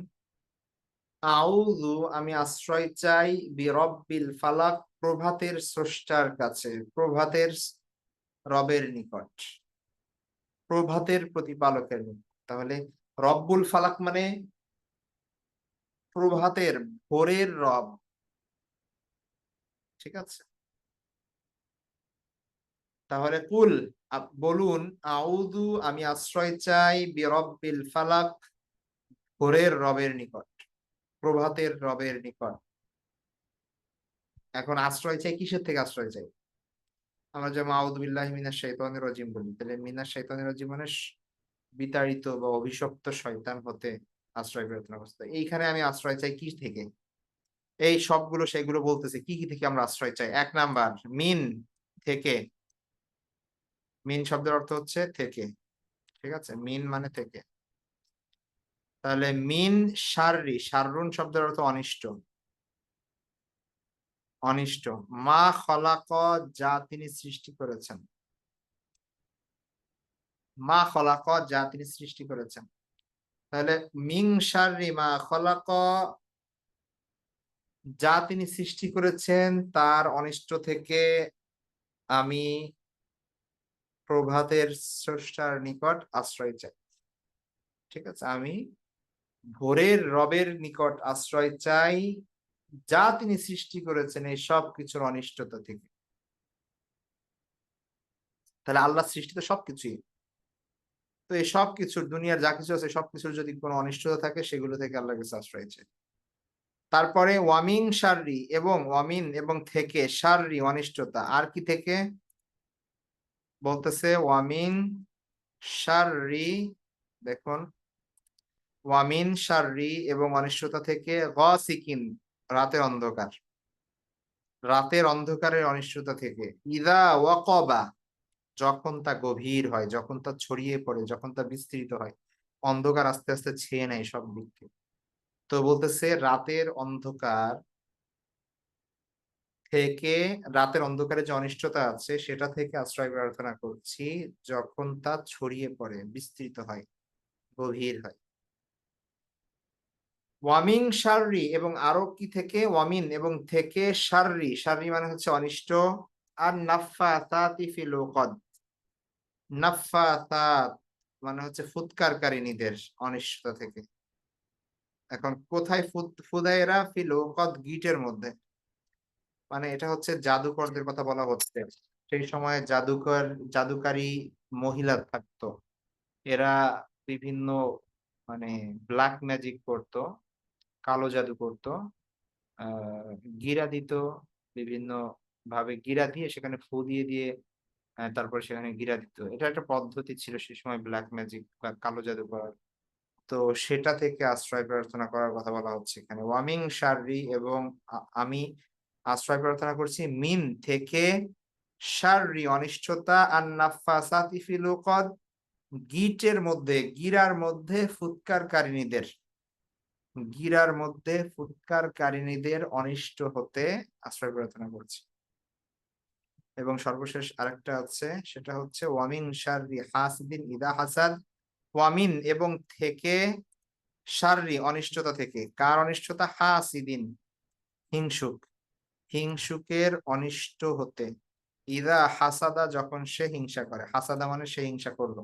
আউযু আমি আশ্রয় চাই, বিরাব্বিল ফালাক প্রভাতের স্রষ্টার কাছে, প্রভাতের রবের নিকট, প্রভাতের প্রতিপালকের নিকট। তাহলে রব্বুল ফালাক মানে প্রভাতের, ভোরের রব, ঠিক আছে। তাহলে কুল বলুন, আউযু আমি আশ্রয় চাই, বিরাব্বিল ফালাক ভোরের রবের নিকট, প্রভাতের রবের নিকট। এখন আশ্রয় চাই কিসের থেকে আশ্রয় চাই? আমরা যেমন আউযু বিল্লাহি মিনাশ শাইতানির রাজিম বলি, তাহলে মিনাশ শাইতানির রাজিম মানে বিতাড়িত বা অভিশপ্ত শয়তান হতে আশ্রয় প্রার্থনা করতে। এইখানে আমি আশ্রয় চাই কি থেকে? এই সবগুলো সেগুলো বলতেছে কি কি থেকে আমরা আশ্রয় চাই। এক নাম্বার, মিন, থেকে। মিন শব্দের অর্থ হচ্ছে থেকে, ঠিক আছে, মিন মানে থেকে। তাহলে মিন শাররি, শাররুন শব্দের অর্থ অনিষ্ট, অনিষ্ট। মা খলাক, যা তিনি সৃষ্টি করেছেন, মা খলাক যা তিনি সৃষ্টি করেছেন। তাহলে মিং শাররি মা খলাক, যা তিনি সৃষ্টি করেছেন তার অনিষ্ট থেকে আমি প্রভাতের স্রষ্টার নিকট আশ্রয় চাই, ঠিক আছে, আমি ভোরের রবের নিকট আশ্রয় চাই, যা তিনি সৃষ্টি করেছেন এই সব কিছুর অনিষ্টতা থেকে। তাহলে আল্লাহ সৃষ্টিতে সবকিছুই, তো এই সব কিছুর, দুনিয়ার যা কিছু আছে সবকিছুর যদি কোনো অনিষ্টতা থাকে সেগুলো থেকে আল্লাহর কাছে আশ্রয় চাই। তারপরে ওয়ামিং শাররি, এবং ওয়ামিন এবং থেকে, শাররি অনিষ্টতা, আর কি থেকে বলতেছে? ওয়ামিন শাররি, দেখুন, ওয়ামিন শাররি এবং অনিষ্টতা থেকে, গাসিকিন রাতের অন্ধকার, রাতের অন্ধকারের অনিষ্টতা থেকে, ইদা ওয়াকাবা যখন তা গভীর হয়, যখন তা ছড়িয়ে পড়ে, যখন তা বিস্তৃত হয়, অন্ধকার আস্তে আস্তে ছেয়ে নেয় সব দিককে। তো বলতেছে রাতের অন্ধকার থেকে, রাতের অন্ধকারে যে অনিষ্টতা আছে সেটা থেকে আশ্রয় প্রার্থনা করছি যখন তা ছড়িয়ে পড়ে, বিস্তৃত হয়, গভীর হয়। ওয়ামিং শাররি, এবং আরো কি থেকে? ওয়ামিন এবং থেকে, শাররি, শাররি মানে হচ্ছে অনিষ্ট। আর নাফফাসাতি ফিল উকদ, নাফফাসাত মানে হচ্ছে ফুৎকারকারিনীদের অনিষ্টতা থেকে। এখন কোথায় ফুদায়রা ফিল উকাদ গিটের মধ্যে। মানে এটা হচ্ছে জাদুকরদের কথা বলা হচ্ছে। সেই সময় জাদুকারী মহিলা থাকতো। এরা বিভিন্ন মানে ব্লাক ম্যাজিক করতো, কালো জাদু করতো। আ গিরা দিত, বিভিন্ন ভাবে গিরা দিয়ে সেখানে ফু দিয়ে তারপরে সেখানে গিরা দিত। এটা একটা পদ্ধতি ছিল সে সময় ব্লাক ম্যাজিক বা কালো জাদু করার। তো সেটা থেকে আশ্রয় প্রার্থনা করার কথা বলা হচ্ছে এখানে। ওয়ামিন শাররি এবং আমি আশ্রয় প্রার্থনা করছি মিন থেকে শাররি অনিষ্টতা আর নাফাসাতি ফিল উকাদ গিরার মধ্যে ফুৎকারকারিনীদের। ফুৎকারকারিনীদের অনিষ্ট হতে আশ্রয় প্রার্থনা করছি। এবং সর্বশেষ আরেকটা আছে, সেটা হচ্ছে ওয়ামিন শাররি হাসিদিন ইদা হাসাদ। ওয়ামিন এবং থেকে শাররি অনিষ্টতা থেকে। কার অনিষ্টতা? হাসিদিন হিংসুক। হিংসুকের অনিষ্ট হতে। ইদা হাসাদা যখন সে হিংসা করে। হাসাদা মানে সে হিংসা করলো।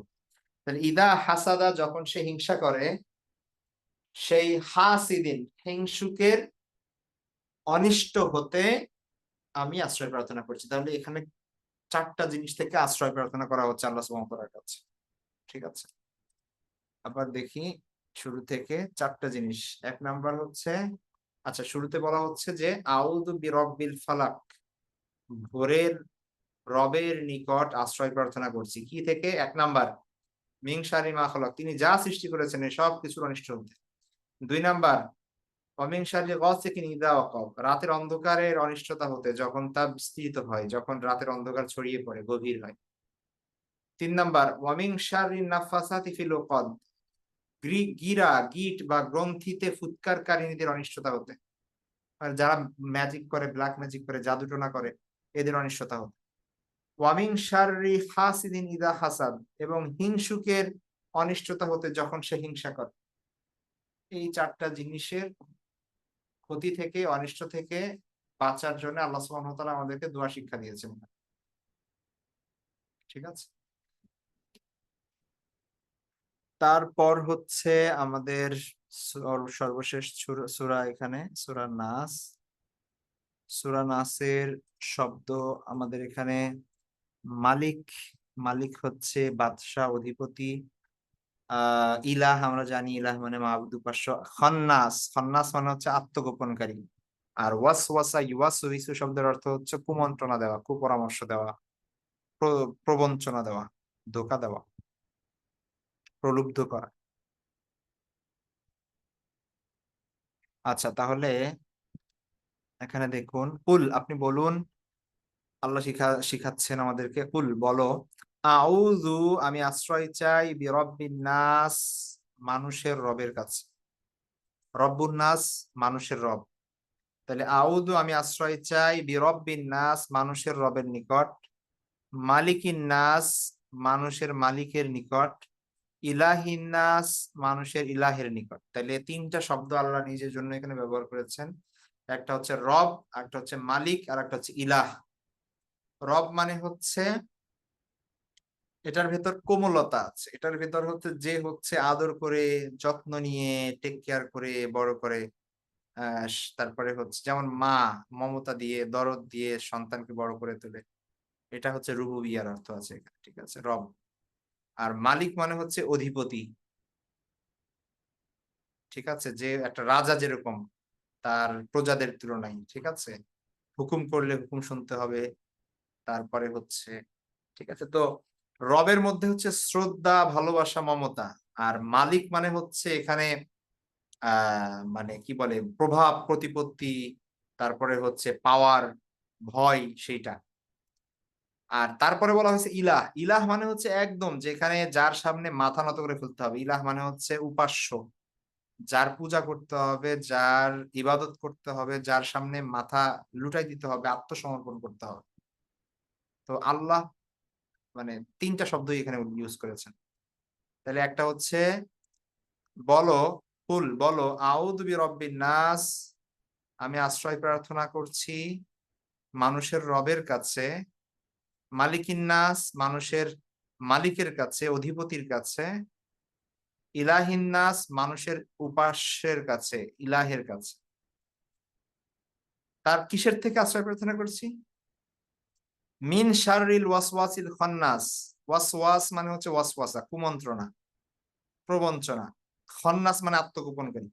তাহলে ইদা হাসাদা যখন সে হিংসা করে, সেই হাসিদিন হিংসুকের অনিষ্ট হতে আমি আশ্রয় প্রার্থনা করছি। তাহলে এখানে ৪টা জিনিস থেকে আশ্রয় প্রার্থনা করা হচ্ছে আল্লাহ সুবহানাহু ওয়া তাআলার কাছে। ঠিক আছে? আবার দেখি শুরু থেকে ৪টা জিনিস। ১ নাম্বার হচ্ছে, আচ্ছা শুরুতে বলা হচ্ছে যে আউযু বিরব্বিল ফালাক। ভোরের রবের নিকট আশ্রয় প্রার্থনা করছি। কি থেকে? ১ নাম্বার মিন শাররি মা খালাক। তিনি যা সৃষ্টি করেছেন এই সব কিছুর অনিষ্ট হতে। ২ নাম্বার ওয়ামিন শাররি গাসিকিন ইযা ওয়াকাব। রাতের অন্ধকারের অনিষ্টতা হতে, যখন তা বিস্তৃত হয়, যখন রাতের অন্ধকার ছড়িয়ে পড়ে, গভীর হয়। ৩ নাম্বার ওয়ামিন শাররিন নাফাসাতি ফিল উকাদ। গিট বা গ্রন্থিতে ফুৎকারকারিনীদের অনিষ্টতা হতে। আর যারা ম্যাজিক করে, ব্ল্যাক ম্যাজিক করে, জাদুটোনা করে, এদের অনিষ্টতা হতে। ওয়ামিন শাররি হাসিদিন ইদা হাসাদ। এবং হিংসুকের অনিষ্টতা হতে যখন সে হিংসা করে। এই ৪টা জিনিসের ক্ষতি থেকে, অনিষ্ট থেকে বাঁচার জন্য আল্লাহ সুবহানাহু ওয়া তাআলা আমাদেরকে দোয়া শিক্ষা দিয়েছেন। ঠিক আছে? তারপর হচ্ছে আমাদের সর্বশেষ সূরা এখানে সূরা নাস। সূরা নাসের শব্দ আমাদের এখানে মালিক। মালিক হচ্ছে বাদশাহ, অধিপতি। ইলাহ আমরা জানি, ইলাহ মানে মাবুদ উপাস্য। খন্নাস, খন্নাস মানে হচ্ছে আত্মগোপনকারী। আর ওয়াসওয়াসা ইউওয়াসউইসু শব্দের অর্থ হচ্ছে কুমন্ত্রণা দেওয়া, কুপরামর্শ দেওয়া, প্রবঞ্চনা দেওয়া, ধোঁকা দেওয়া, প্রলুব্ধ করা। আচ্ছা তাহলে এখানে দেখুন, কুল আপনি বলুন। আল্লাহ শিখাচ্ছেন আমাদেরকে, কুল বলো, আউযু আমি আশ্রয় চাই বিরব্বিন নাস মানুষের রবের কাছে। রব্বুন নাস মানুষের রব। তাহলে আউযু আমি আশ্রয় চাই বিরব্বিন নাস মানুষের রবের নিকট। মালিকিন নাস মানুষের মালিকের নিকট। ইলাহিন নাস মানুষের ইলাহের নিকট। তাহলে ৩টা শব্দ আল্লাহ নিজের জন্য এখানে ব্যবহার করেছেন। একটা হচ্ছে রব, একটা হচ্ছে মালিক, আর একটা হচ্ছে ইলাহ। রব মানে হচ্ছে এটার ভেতর কোমলতা আছে, এটার ভেতর হচ্ছে যে হচ্ছে আদর করে, যত্ন নিয়ে, টেক কেয়ার করে বড় করে। তারপরে হচ্ছে যেমন মা মমতা দিয়ে, দরদ দিয়ে সন্তানকে বড় করে তোলে। এটা হচ্ছে রুবুবিয়ার অর্থ আছে এখানে। ঠিক আছে, রব। আর মালিক মানে হচ্ছে অধিপতি। ঠিক আছে, যে একটা রাজা যেরকম তার প্রজাদের তুলনায়। ঠিক আছে, হুকুম করলে হুকুম শুনতে হবে। তারপরে হচ্ছে, ঠিক আছে, তো রবের মধ্যে হচ্ছে শ্রদ্ধা, ভালোবাসা, মমতা। আর মালিক মানে হচ্ছে এখানে মানে কি বলে, প্রভাব, প্রতিপত্তি, তারপরে হচ্ছে পাওয়ার, ভয়, সেইটা। আর তারপরে বলা হয়েছে ইলাহ। ইলাহ মানে হচ্ছে একদম যেখানে যার সামনে মাথা নত করে ফেলতে হবে। ইলাহ মানে হচ্ছে উপাস্য, যার পূজা করতে হবে, যার ইবাদত করতে হবে, যার সামনে মাথা লুটাই দিতে হবে, আত্মসমর্পণ করতে হবে। তো আল্লাহ মানে ৩টা শব্দই এখানে ইউজ করেছেন। তাহলে একটা হচ্ছে বলো, কুল বলো, আউযু বিরব্বিন নাস আমি আশ্রয় প্রার্থনা করছি মানুষের রবের কাছে। মালিকিন নাস মানুষের মালিকের কাছে, অধিপতির কাছে, ইলাহিন্নাস মানুষের উপাস্যের কাছে, ইলাহের কাছে। তার কিসের থেকে আশ্রয় প্রার্থনা করছি? মিন শাররিল ওয়াসওয়াসিল খান্নাস। ওয়াসওয়াস মানে হচ্ছে ওয়াসওয়াসা, কুমন্ত্রণা, প্রবঞ্চনা। খন্নাস মানে আত্মগোপনকারী।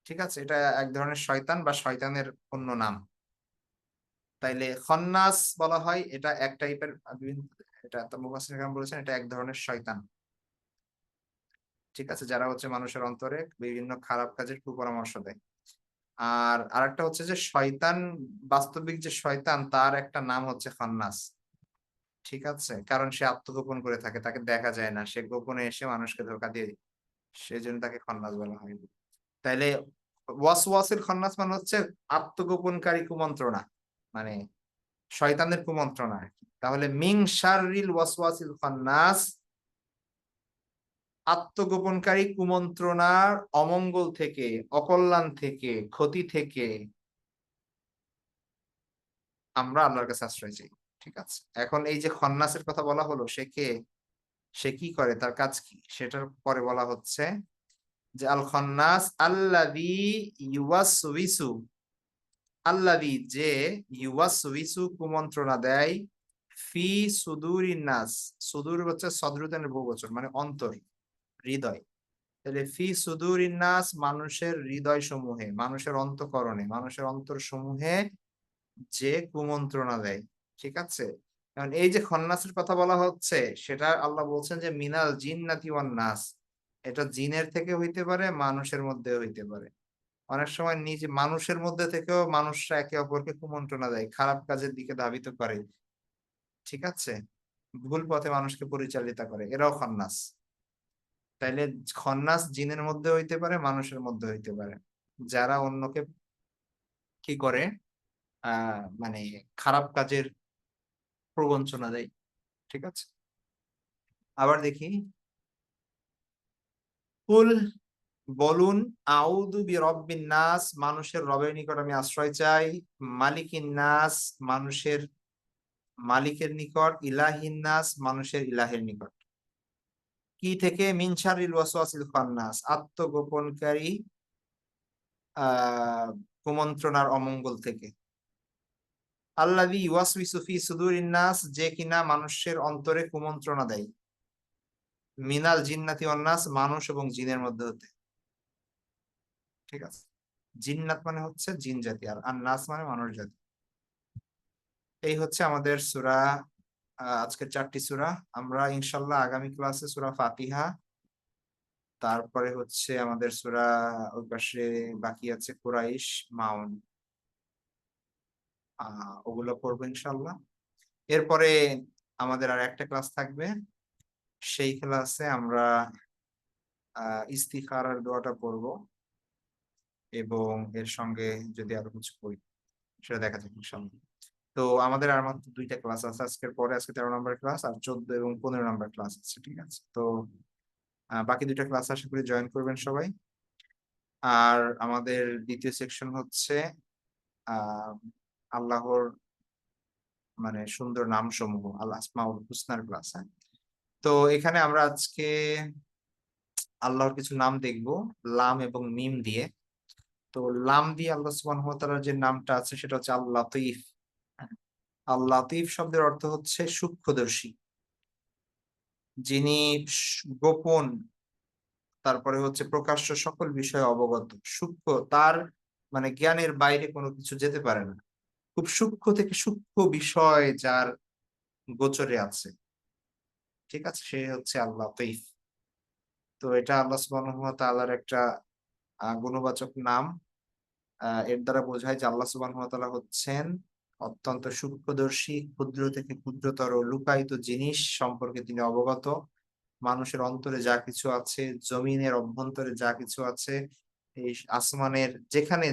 ঠিক আছে, এটা এক ধরনের শয়তান বা শয়তানের অন্য নাম। তাইলে খন্নাস বলা হয়, এটা এক টাইপের, এটা মুফাসসির কেরাম বলেছেন এটা এক ধরনের শয়তান। ঠিক আছে, যারা হচ্ছে মানুষের অন্তরে বিভিন্ন খারাপ কাজের কুপরামর্শ দেয়। আর আরেকটা হচ্ছে যে শয়তান, বাস্তবিক যে শয়তান তার একটা নাম হচ্ছে খন্নাস। ঠিক আছে, কারণ সে আত্মগোপন করে থাকে, তাকে দেখা যায় না, সে গোপনে এসে মানুষকে ধোঁকা দিয়ে, সেজন্য তাকে খন্নাস বলা হয়। তাইলে ওয়াসওয়াসিল খন্নাস মানে হচ্ছে আত্মগোপনকারী কুমন্ত্রণা, মানে শয়তানের কুমন্ত্রণা আর কি। তাহলে মিং শাররিল ওয়াসওয়াসিল খান্নাস, আত্মগোপনকারী কুমন্ত্রণার, অমঙ্গল থেকে, অকল্যাণ থেকে, ক্ষতি থেকে আমরা আল্লাহর কাছে আশ্রয় চাই। ঠিক আছে, এখন এই যে খন্নাসের কথা বলা হলো, সে কে, সে কি করে, তার কাজ কি, সেটার পরে বলা হচ্ছে যে আল খন্নাস আল্লাযী ইউওয়াসউইসু, আল্লাযী যে, ইউওয়াসউইসু কুমন্ত্রণা দেয়, ফি সুদুরিন নাস, সুদূর হচ্ছে সদরুদের বহুবচন, মানে অন্তর, হৃদয়। তাহলে ফি সুদুরিন নাস মানুষের হৃদয় সমূহে, মানুষের অন্তঃকরণে, মানুষের অন্তর সমূহে যে কুমন্ত্রণা দেয়। ঠিক আছে, কারণ এই যে খন্নাসের কথা বলা হচ্ছে, সেটা আল্লাহ বলছেন যে মিনাল জিন্নাতি ওয়ান নাস, এটা জিনের থেকে হইতে পারে, মানুষের মধ্যে হইতে পারে। অনেক সময় নিজে মানুষের মধ্যে থেকেও মানুষরা একে অপরকে কুমন্ত্রণা দেয়, খারাপ কাজের দিকে ধাবিত করে। ঠিক আছে, ভুল পথে মানুষকে পরিচালিত করে, এরাও খন্নাস। তাইলে খন্নাস জিনের মধ্যে হইতে পারে, মানুষের মধ্যে হইতে পারে, যারা অন্যকে কি করে, মানে খারাপ কাজের প্রবঞ্চনা দেয়। ঠিক আছে, আবার দেখি, কুল বলুন, আউযু বিরব্বিন নাস মানুষের রবের নিকট আমি আশ্রয় চাই, মালিকিন নাস মানুষের মালিকের নিকট, ইলাহিন নাস মানুষের ইলাহের নিকট। কি থেকে? মিন শাররিল ওয়াসওয়াসিল খান্নাস, আত্মগোপনকারী কুমন্ত্রণার, অমঙ্গল থেকে। আল্লাযী ইউওয়াসউইসু ফি সুদুরিন নাস, যে কিনা মানুষের অন্তরে কুমন্ত্রণা দেয়, মিনাল জিন্নাতি ওয়ান নাস মানুষ এবং জিনের মধ্যে হতে। ঠিক আছে, জিন্নাত মানে হচ্ছে জিন জাতি, আর নাস মানে মানুষ জাতি। এই হচ্ছে আমাদের সূরা, আজকের 4টি সূরা। আমরা ইনশাআল্লাহ আগামী ক্লাসে সূরা ফাতিহা, তারপরে হচ্ছে আমাদের সূরা, ওই পাশে বাকি আছে কুরাইশ, মাউন, ওগুলো পড়বো ইনশাআল্লাহ। এরপরে আমাদের আর একটা ক্লাস থাকবে, সেই ক্লাসে আমরা ইস্তিখারার দোয়াটা পড়বো, এবং এর সঙ্গে যদি আরো কিছু করি সেটা দেখা যাবে ইনশাআল্লাহ। তো আমাদের আর মাত্র 2টা ক্লাস আছে আজকের পরে, আজকে 13 নম্বর ক্লাস, আর 14 এবং 15 নম্বর ক্লাস আছে। ঠিক আছে, তো বাকি 2টা ক্লাস আশা করি জয়েন করবেন সবাই। আর আমাদের দ্বিতীয় সেকশন হচ্ছে আহ আল্লাহর মানে সুন্দর নাম সমূহ, আল্লাহ আসমাউল হুসনার ক্লাস। হ্যাঁ, তো এখানে আমরা আজকে আল্লাহর কিছু নাম দেখব, লাম এবং মিম দিয়ে। তো লাম দিয়ে আল্লাহ সুবহানাহু ওয়া তাআলার যে নামটা আছে সেটা হচ্ছে আল লাতীফ। আল লাতীফ শব্দের অর্থ হচ্ছে সূক্ষ্মদর্শী, যিনি গোপন, তারপরে হচ্ছে প্রকাশ্য সকল বিষয়ে অবগত, সূক্ষ্ম, তার মানে জ্ঞানের বাইরে কোনো কিছু যেতে পারে না, খুব সূক্ষ্ম থেকে সূক্ষ্ম বিষয় যার গোচরে আছে। ঠিক আছে, সে হচ্ছে আল লাতীফ। তো এটা আল্লাহ সুবহানাহু ওয়া তাআলার একটা গুণবাচক নাম। এর দ্বারা বোঝায় যে আল্লাহ সুবহানাহু ওয়া তাআলা হচ্ছেন অত্যন্ত সূক্ষ্মদর্শী, ক্ষুদ্র থেকে ক্ষুদ্রতর লুকায়িত জিনিস সম্পর্কে তিনি অবগত। মানুষের অন্তরে যা কিছু আছে, জমিনের অভ্যন্তরে যা কিছু আছে, এই আসমানের যেখানে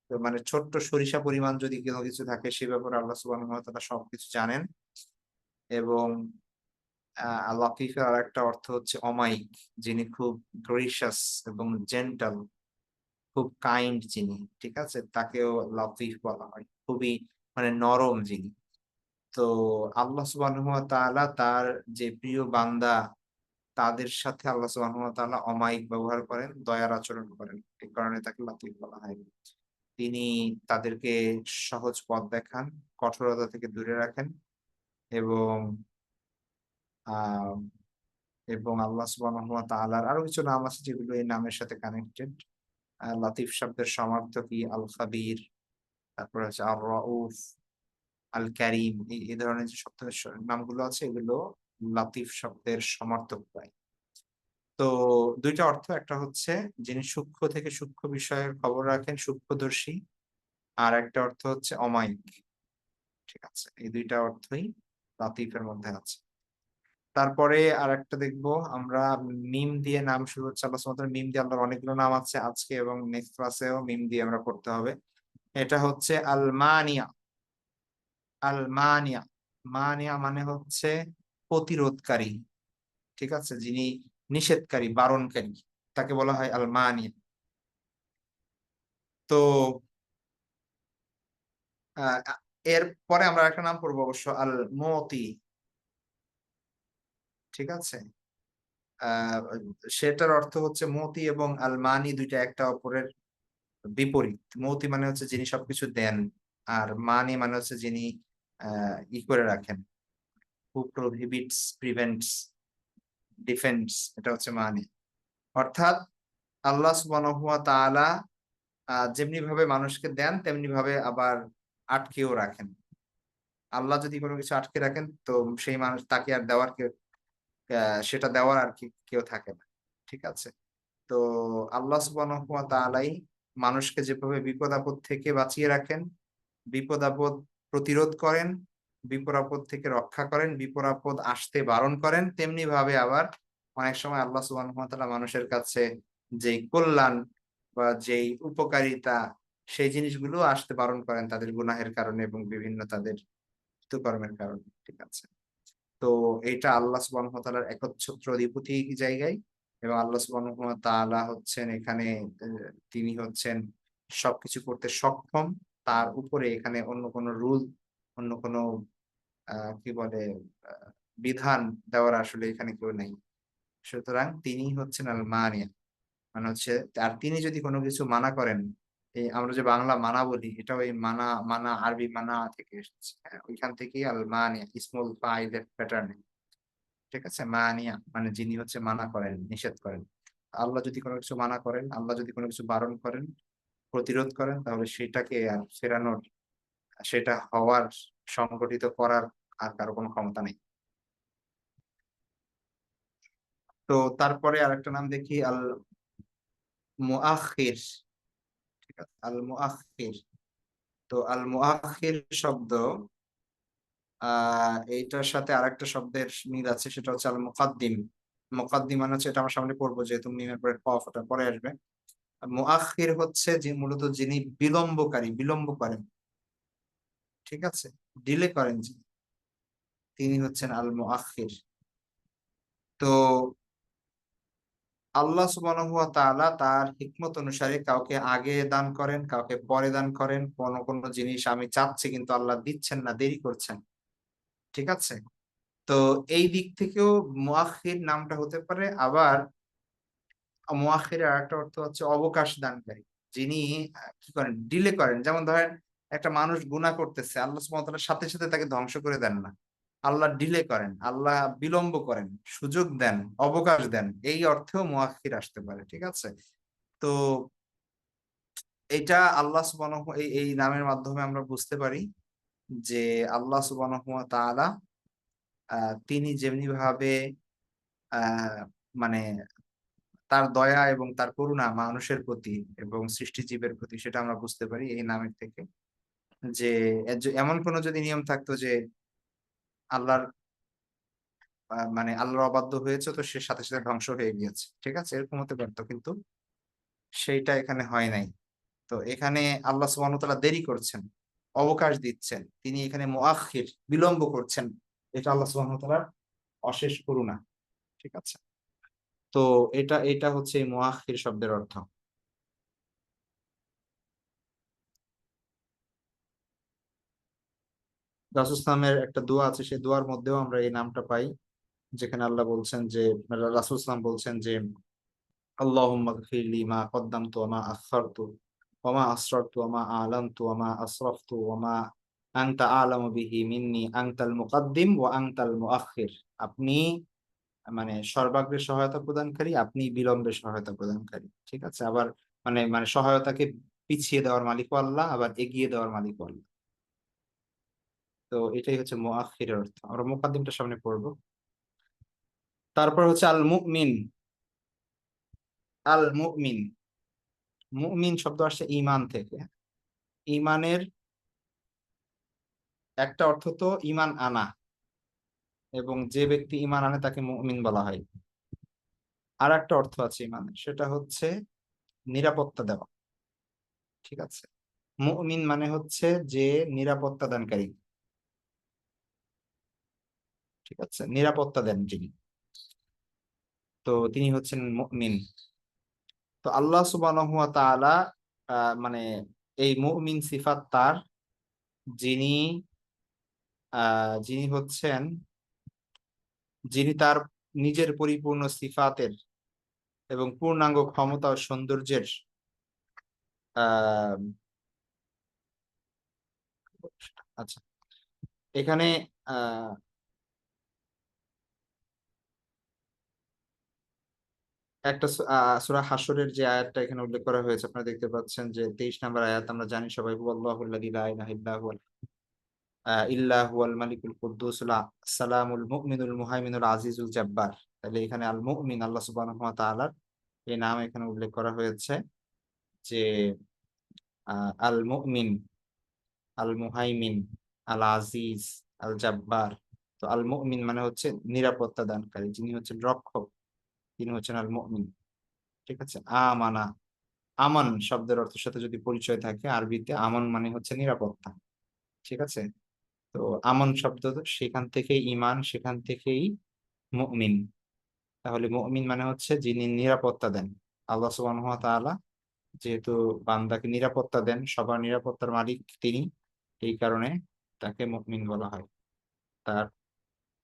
মানে ছোট্ট সরিষা পরিমাণ যদি কোনো কিছু থাকে, সে ব্যাপারে আল্লাহ সুবহানাহু ওয়া তাআলা সবকিছু জানেন। এবং লতীফের আরেকটা অর্থ হচ্ছে অমায়িক, যিনি খুব গ্রেসিয়াস এবং জেন্টাল, খুব কাইন্ড যিনি। ঠিক আছে, তাকেও লতীফ বলা হয়, খুবই মানে নরম যিনি। তো আল্লাহ সুবহানাহু ওয়া তাআলা তার যে প্রিয় বান্দা তাদের সাথে আল্লাহ সুবহানাহু ওয়া তাআলা অমায়িক ব্যবহার করেন, দয়ার আচরণ করেন। এই কারণে তাকে লতীফ বলা হয়। তিনি তাদেরকে সহজ পথ দেখান, কঠোরতা থেকে দূরে রাখেন এবং আ এবং আল্লাহ সুবহানাহু ওয়া তাআলার আরো কিছু নাম আছে যেগুলো এই নামের সাথে কানেক্টেড। লতীফ শব্দের সমার্থক আল খাবির, তারপরে হচ্ছে আর রাউফ, আল কারীম, এই ধরনের যে শব্দের নামগুলো আছে এগুলো লতীফ শব্দের সমার্থক প্রায়। তো ২ টা অর্থ, একটা হচ্ছে যিনি সূক্ষ্ম থেকে সূক্ষ্ম বিষয়ের খবর রাখেন, সূক্ষ্মদর্শী। আর একটা অর্থ হচ্ছে অমায়িক। ঠিক আছে? এই ২ টা অর্থই লতীফের মধ্যে আছে। তারপরে আরেকটা দেখবো আমরা, মিম দিয়ে নাম শুরু হচ্ছে আল্লাহ সুবহানাহু ওয়া তাআলার। মিম দিয়ে আল্লাহর অনেকগুলো নাম আছে। আজকে এবং নেক্সট ক্লাসেও মিম দিয়ে আমরা পড়তে হবে। এটা হচ্ছে আল মানিয়া। আল মানিয়া। মানিয়া মানে হচ্ছে প্রতিরোধকারী। ঠিক আছে? যিনি নিষেধকারী, বারণকারী, তাকে বলা হয় আল মানিয়া। তো আ আ এর পরে আমরা একটা নাম পড়বো অবশ্য, আল মুতি। ঠিক আছে? আ সেটার অর্থ হচ্ছে মতি এবং আল মানি ২ টা একটা অপরের বিপরীত। মৌতি মানে হচ্ছে যিনি সবকিছু দেন। আর মানি মানে হচ্ছে যিনি আ করে রাখেন। who prohibits, prevents, defends, এটা হচ্ছে মানি। অর্থাৎ আল্লাহ সুবহানাহু ওয়া তাআলা যেমনি ভাবে মানুষকে দেন তেমনি ভাবে আবার আটকেও রাখেন। আল্লাহ যদি কোন কিছু আটকে রাখেন তো সেই মানুষ তাকে আর দেওয়ার কেউ, আ সেটা দেওয়ার আর কি কেউ থাকে না। ঠিক আছে? তো আল্লাহ সুবহানাহু ওয়া তাআলাই মানুষকে যেভাবে বিপদ-আপদ থেকে বাঁচিয়ে রাখেন, বিপদ-আপদ প্রতিরোধ করেন, বিপদ-আপদ থেকে রক্ষা করেন, বিপদ-আপদ আসতে বারণ করেন, তেমনি ভাবে আবার অনেক সময় আল্লাহ সুবহানাহু ওয়া তাআলা মানুষের কাছে যেই কল্যাণ বা যেই উপকারিতা, সেই জিনিসগুলো আসতে বারণ করেন তাদের গুনাহের কারণে এবং বিভিন্ন তাদের কৃতকর্মের কারণে। ঠিক আছে? তো এইটা আল্লাহ সুবহানাহু ওয়া তাআলার একচ্ছত্র অধিপতি জায়গায়, এবং আল্লাহ সুবহানাহু ওয়া তাআলা হচ্ছেন এখানে, এ তিনি হচ্ছেন সবকিছু করতে সক্ষম। তার উপরে এখানে অন্য কোন রুল, অন্য কোন কি বলে আ বিধান দেওয়ার আসলে এখানে কেউ নেই। সুতরাং তিনি হচ্ছেন আল মানিয়া। মানে হচ্ছে, আর তিনি যদি কোন কিছু মানা করেন, এই আমরা যে বাংলা মানা বলি এটাও এই মানা, মানা আরবি মানা থেকে এসেছে। হ্যাঁ? ওইখান থেকেই আল মানিয়া ইসমুল ফাইলের প্যাটার্ন। ঠিক আছে? মানিয়া মানে যিনি হচ্ছে মানা করেন, নিষেধ করেন। আল্লাহ যদি কোন কিছু মানা করেন, আল্লাহ যদি কোন কিছু বারণ করেন, প্রতিরোধ করেন, তাহলে সেটাকে আর ফেরানোর, সেটা হওয়ার, সংগঠিত করার আর কারো কোন ক্ষমতা নেই। তো তারপরে আরেকটা নাম দেখি, আল মুআখির। ঠিক আছে? আল মুআখির। তো আল মুআখির শব্দ, আ এইটার সাথে আরেকটা শব্দের মিল আছে, সেটা হচ্ছে আল মুকাদ্দিম। মুকাদ্দিম মানে হচ্ছে, এটা আমরা সামনে পড়বো যেহেতু মিমের পরে কফ, ওটা পরে আসবে। মুআখির হচ্ছে যে মূলত যিনি বিলম্বকারী, বিলম্ব করেন। ঠিক আছে? ডিলে করেন যিনি, তিনি হচ্ছেন আল মুআখির। তো আল্লাহ সুবহানাহু ওয়া তাআলা তার হিকমত অনুসারে কাউকে আগে দান করেন, কাউকে পরে দান করেন। কোন জিনিস আমি চাচ্ছি কিন্তু আল্লাহ দিচ্ছেন না, দেরি করছেন। ঠিক আছে? তো এই দিক থেকেও মুআখির নামটা হতে পারে। আবার মুআখিরের আরেকটা অর্থ হচ্ছে অবকাশ দানকারী। যিনি কি করেন? ডিলে করেন। যেমন ধরেন একটা মানুষ গুনাহ করতেছে, আল্লাহ সুবহানাহু ওয়া তাআলা সাথে, সাথে তাকে ধ্বংস করে দেন না। আল্লাহ ডিলে করেন, আল্লাহ বিলম্ব করেন, সুযোগ দেন, অবকাশ দেন। এই অর্থেও মুআখির আসতে পারে। ঠিক আছে? তো এইটা আল্লাহ সুবহানাহু, এই নামের মাধ্যমে আমরা বুঝতে পারি যে আল্লাহ সুবহানাহু ওয়া তাআলা আ তিনি যেমনিভাবে আ মানে তার দয়া এবং তার করুণা মানুষের প্রতি এবং সৃষ্টিজীবের প্রতি, সেটা আমরা বুঝতে পারি এই নামের থেকে। যে এমন কোন যদি নিয়ম থাকতো যে আল্লাহর মানে আল্লাহর অবাধ্য হয়েছে তো সে সাথে, সাথে ধ্বংস হয়ে গিয়েছে। ঠিক আছে? এরকম হতে পারত কিন্তু সেইটা এখানে হয় নাই। তো এখানে আল্লাহ সুবহানাহু ওয়া তাআলা দেরি করছেন, অবকাশ দিচ্ছেন। তিনি এখানে মুআখির, বিলম্ব করছেন। এটা আল্লাহ সুবহানাহু ওয়া তাআলার অশেষ করুণা। ঠিক আছে? তো এটা হচ্ছে এই মুআখির শব্দের অর্থ। রাসূল সাল্লামের একটা দোয়া আছে, সেই দোয়ার মধ্যেও আমরা এই নামটা পাই, যেখানে আল্লাহ বলছেন যে, রাসূল সাল্লাম বলছেন যে আল্লাহুম্মা গফিরলি মা কদ্দামতু ওয়া মা আখখারতু ওয়া মা আসরারতু ওয়া মা আ'লানতু ওয়া মা আসরাফতু ওয়া মা আনতা আ'লামু বিহি মিন্নি আনতাল মুকাদ্দিম ওয়া আনতাল মুআখখির। আপনি মানে সর্বাগ্রে সহায়তা প্রদানকারী, আপনি বিলম্বে সহায়তা প্রদানকারী। ঠিক আছে? আবার মানে মানে সহায়তাকে পিছিয়ে দেওয়ার মালিকও আল্লাহ, আবার এগিয়ে দেওয়ার মালিকও আল্লাহ। তো এটাই হচ্ছে মুআখখিরের অর্থ। আমরা মুকাদ্দিমটা সামনে পড়ব। তারপর হচ্ছে আল মুমিন। আল মুমিন, মুমিন শব্দ আসছে ঈমান থেকে। ঈমানের একটা অর্থ তো ঈমান আনা, এবং যে ব্যক্তি ঈমান আনে তাকে মুমিন বলা হয়। আর একটা অর্থ আছে ঈমানের, সেটা হচ্ছে নিরাপত্তা দেওয়া। ঠিক আছে? মুমিন মানে হচ্ছে যে নিরাপত্তা দানকারী। ঠিক আছে? নিরাপত্তা দেন যিনি, তো তিনি হচ্ছেন মুমিন। তো আল্লাহ সুবহানাহু ওয়া তাআলা মানে এই মুমিন সিফাত তার, যিনি যিনি হচ্ছেন, যিনি তার নিজের পরিপূর্ণ সিফাতের এবং পূর্ণাঙ্গ ক্ষমতা ও সৌন্দর্যের আহ আচ্ছা, এখানে আহ একটা সূরা হাসরের যে আয়াতটা এখানে উল্লেখ করা হয়েছে, আপনারা দেখতে পাচ্ছেন যে 23 নম্বর আয়াত। আমরা জানি সবাই, হুয়াল্লাহুল্লাযী লা ইলাহা ইল্লা হুয়াল মালিকুল কুদ্দুসুল সালামুল মুমিনুল মুহাইমিনুল আজিজুল জাব্বার। তাহলে এখানে আল মুমিন, আল্লাহ সুবহানাহু ওয়া তাআলার এই নাম এখানে উল্লেখ করা হয়েছে, যে আল মুমিন, আল মুহাইমিন, আল আজিজ, আল জাব্বার। তো আল মুমিন মানে হচ্ছে নিরাপত্তা দানকারী, যিনি হচ্ছেন রক্ষক, তিনি হচ্ছেন আল মুমিন। ঠিক আছে? আমানা, আমান শব্দের অর্থের সাথে যদি পরিচয় থাকে আরবিতে, আমান মানে হচ্ছে নিরাপত্তা। ঠিক আছে? তো আমান শব্দ, সেখান থেকেই ঈমান, সেখান থেকেই মুমিন। তাহলে মুমিন মানে হচ্ছে যিনি নিরাপত্তা দেন। আল্লাহ সুবহানাহু ওয়া তাআলা যেহেতু বান্দাকে নিরাপত্তা দেন, সবার নিরাপত্তার মালিক তিনি, এই কারণে তাকে মুমিন বলা হয়। তার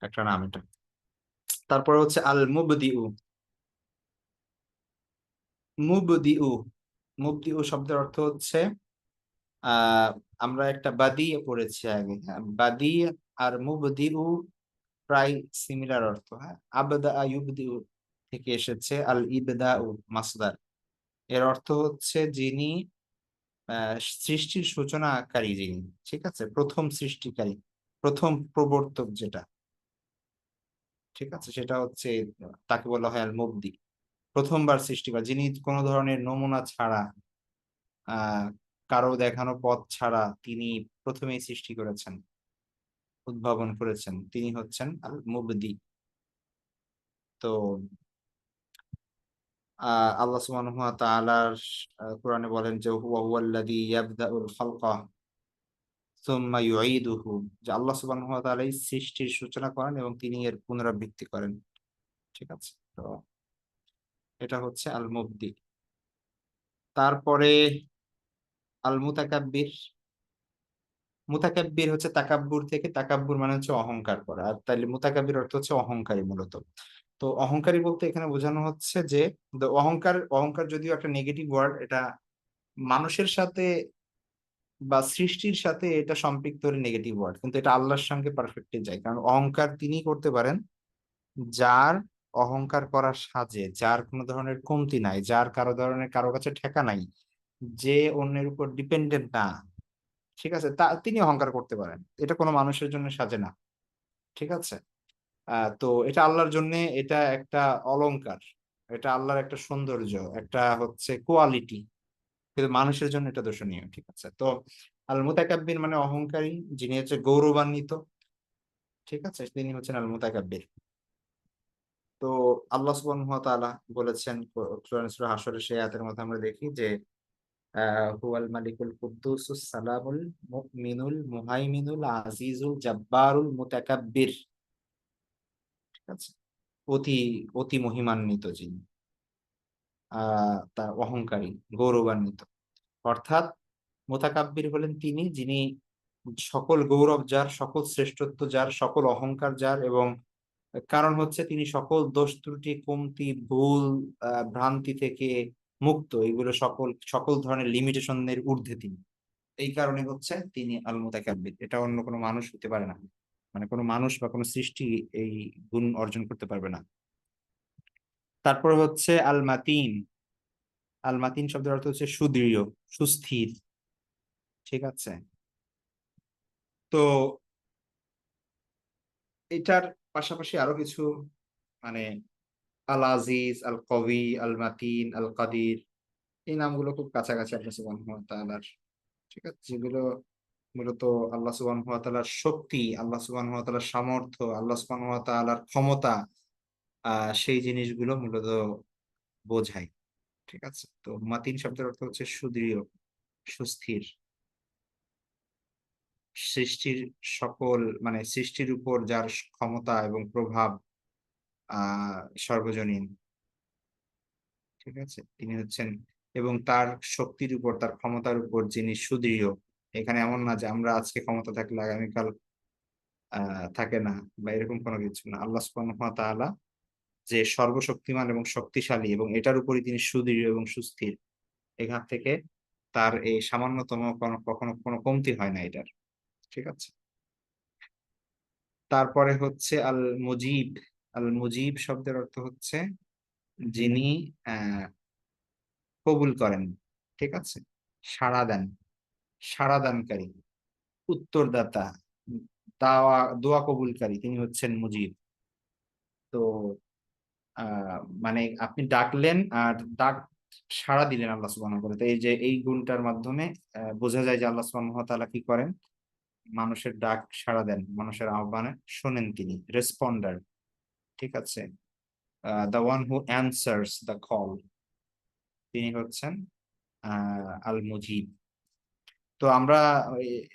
একটা নাম এটা। তারপর হচ্ছে আল মুবদিউ। মুবদিউ, মুবদিউ শব্দের অর্থ হচ্ছে আহ আমরা একটা বাদি পড়েছি আগে, হ্যাঁ? বাদি আর মুবদিউ প্রায় সিমিলার অর্থ। হ্যাঁ, আবদা ইউবদিউ থেকে এসেছে আল ইবদাউ মাসদার। এর অর্থ হচ্ছে যিনি সৃষ্টির সূচনাকারী, যিনি, ঠিক আছে, প্রথম সৃষ্টিকারী, প্রথম প্রবর্তক যেটা, ঠিক আছে, সেটা হচ্ছে, তাকে বলা হয় আল মুবদি। প্রথমবার সৃষ্টি করা, যিনি কোনো ধরনের নমুনা ছাড়া, আহ কারো দেখানো পথ ছাড়া তিনি প্রথমেই সৃষ্টি করেছেন, উদ্ভাবন করেছেন, তিনি হচ্ছেন আল মুবদি। তো আল্লাহ সুবহানাহু ওয়া তাআলার কোরআনে বলেন যে হুয়া হুয়াল্লাযী ইয়াবদাউল খালকা সুম্মা ইউঈদুহু, যে আল্লাহ সুবহানাহু ওয়া তাআলাই সৃষ্টির সূচনা করেন এবং তিনি এর পুনরাবৃত্তি করেন। ঠিক আছে? তো এটা হচ্ছে আল মুবদি। তারপরে আল মুতাকাব্বির। মুতাকাব্বির হচ্ছে তাকাব্বুর থেকে, তাকাব্বুর মানে হচ্ছে অহংকার করা, আর তাইলে মুতাকাব্বির অর্থ হচ্ছে অহংকারী মূলত। তো অহংকারী বলতে এখানে বোঝানো হচ্ছে যে অহংকার, অহংকার যদিও একটা নেগেটিভ ওয়ার্ড, এটা মানুষের সাথে বা সৃষ্টির সাথে এটা সম্পৃক্ত হলে নেগেটিভ ওয়ার্ড, কিন্তু এটা আল্লাহর সঙ্গে পারফেক্টলি যায়। কারণ অহংকার তিনি করতে পারেন যার অহংকার করার সাজে, যার কোনো ধরনের কমতি নাই, যার কারো ধরনের কারো কাছে ঠেকা নাই, যে অন্যের উপর ডিপেন্ডেন্ট না। ঠিক আছে? তিনি অহংকার করতে পারেন, এটা কোনো মানুষের জন্য সাজে না। ঠিক আছে? তো এটা আল্লাহর জন্য, এটা একটা অলংকার, এটা আল্লাহর একটা সৌন্দর্য, একটা হচ্ছে কোয়ালিটি, কিন্তু মানুষের জন্য এটা দর্শনীয়। ঠিক আছে? তো আল মুতাকাব্বির মানে অহংকারী, যিনি হচ্ছে গৌরবান্বিত। ঠিক আছে? তিনি হচ্ছেন আল মুতাকাব্বির। তো আল্লাহ সুবহানাহু ওয়া তাআলা বলেছেন সূরা হাশরের সেই আয়াতের মধ্যে আমরা দেখি যে হুয়াল মালিকুল কুদ্দুসুস সালামুল মুমিনুল মুহাইমিনুল আজিজুল জাব্বারুল মুতাকাব্বির। ঠিক আছে? অতি অতি মহিমান্বিত যিনি, তা অহংকারী, গৌরবান্বিত। অর্থাৎ মুতাকাব্বির হলেন তিনি, যিনি সকল গৌরব যার, সকল শ্রেষ্ঠত্ব যার, সকল অহংকার যার, এবং কারণ হচ্ছে তিনি সকল দোষ ত্রুটি কমতি ভুল ভ্রান্তি থেকে মুক্ত, এগুলো সকল সকল ধরনের লিমিটেশনের ঊর্ধ্বে তিনি। এই কারণে হচ্ছে তিনি আল মুতাকাব্বির, এটা অন্য কোনো মানুষ হতে পারে না, মানে কোনো মানুষ বা কোনো সৃষ্টি এই গুণ অর্জন করতে পারবে না। তারপর হচ্ছে আল মাতিন। আল মাতিন শব্দের অর্থ হচ্ছে সুদৃঢ়, সুস্থির। ঠিক আছে, তো এটার পাশাপাশি আরো কিছু, মানে আল আজিজ, আল কবি, আল মাতিন, আল কাদির, এই নামগুলো খুব কাছাকাছি আল্লাহ সুবহানাহু ওয়া তাআলার। ঠিক আছে, যেগুলো মূলত আল্লাহ সুবহানাহু ওয়া তাআলার শক্তি, আল্লাহ সুবহানাহু ওয়া তাআলার সামর্থ্য, আল্লাহ সুবহানাহু ওয়া তাআলার ক্ষমতা, সেই জিনিসগুলো মূলত বোঝায়। ঠিক আছে, তো মাতিন শব্দের অর্থ হচ্ছে সুদৃঢ়, সুস্থির, সৃষ্টির সকল, মানে সৃষ্টির উপর যার ক্ষমতা এবং প্রভাব সর্বজনীন। ঠিক আছে, তিনি হচ্ছেন, এবং তার শক্তির উপর, তার ক্ষমতার উপর যিনি সুদৃঢ়। এখানে এমন না যে আমরা আজকে ক্ষমতা থাকলে আগামীকাল থাকে না, বা এরকম কোনো কিছু না। আল্লাহ সুবহানাহু ওয়া তাআলা যে সর্বশক্তিমান এবং শক্তিশালী, এবং এটার উপরই তিনি সুদৃঢ় এবং সুস্থির, এখান থেকে তার এই সামান্যতম কখনো কোনো কমতি হয় না এটার। ঠিক আছে, তারপরে হচ্ছে আল মুজিব। আল মুজিব শব্দের অর্থ হচ্ছে যিনি আহ কবুল করেন। ঠিক আছে, সাড়া দেন, সাড়া দানকারী, উত্তরদাতা, দাওয়া দোয়া কবুলকারী, তিনি হচ্ছেন মুজিব। তো মানে আপনি ডাকলেন আর ডাক সাড়া দিলেন আল্লাহ সুবহানাহু ওয়া তাআলা। তো এই যে এই গুণটার মাধ্যমে বোঝা যায় যে আল্লাহ সুবহানাহু ওয়া তাআলা কি করেন, মানুষের ডাক সাড়া দেন, মানুষের আহ্বানে শোনেন, তিনি রেসপন্ডার। ঠিক আছে, the one who answers the call, তিনি হচ্ছেন আল মুজিব। তো আমরা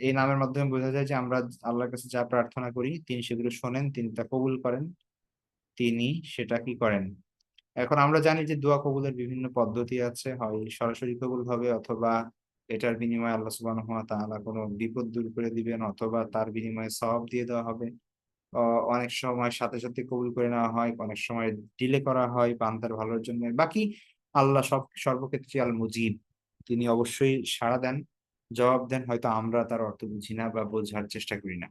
এই নামের মাধ্যমে বোঝা যায় যে আমরা আল্লাহর কাছে যা প্রার্থনা করি তিনি সেগুলো শোনেন, তিনি তা কবুল করেন, তিনি সেটা কি করেন। এখন আমরা জানি যে দোয়া কবুলের বিভিন্ন পদ্ধতি আছে, হয় সরাসরি কবুল হবে, অথবা এটার বিনিময়ে আল্লাহ সুবহানাহু ওয়া তাআলা কোনো বিপদ দূর করে দিবেন, অথবা তার বিনিময়ে সওয়াব দিয়ে দেওয়া হবে। অনেক সময় সাথে সাথে কবুল করে নেওয়া হয়, অনেক সময় ডিলে করা হয় বান্দার ভালোর জন্য। বাকি আল্লাহ সর্বক্ষেত্রে আল মুজিব, তিনি অবশ্যই সাড়া দেন, জবাব দেন, হয়তো আমরা তার অর্থ বুঝি না বা বোঝার চেষ্টা করি না।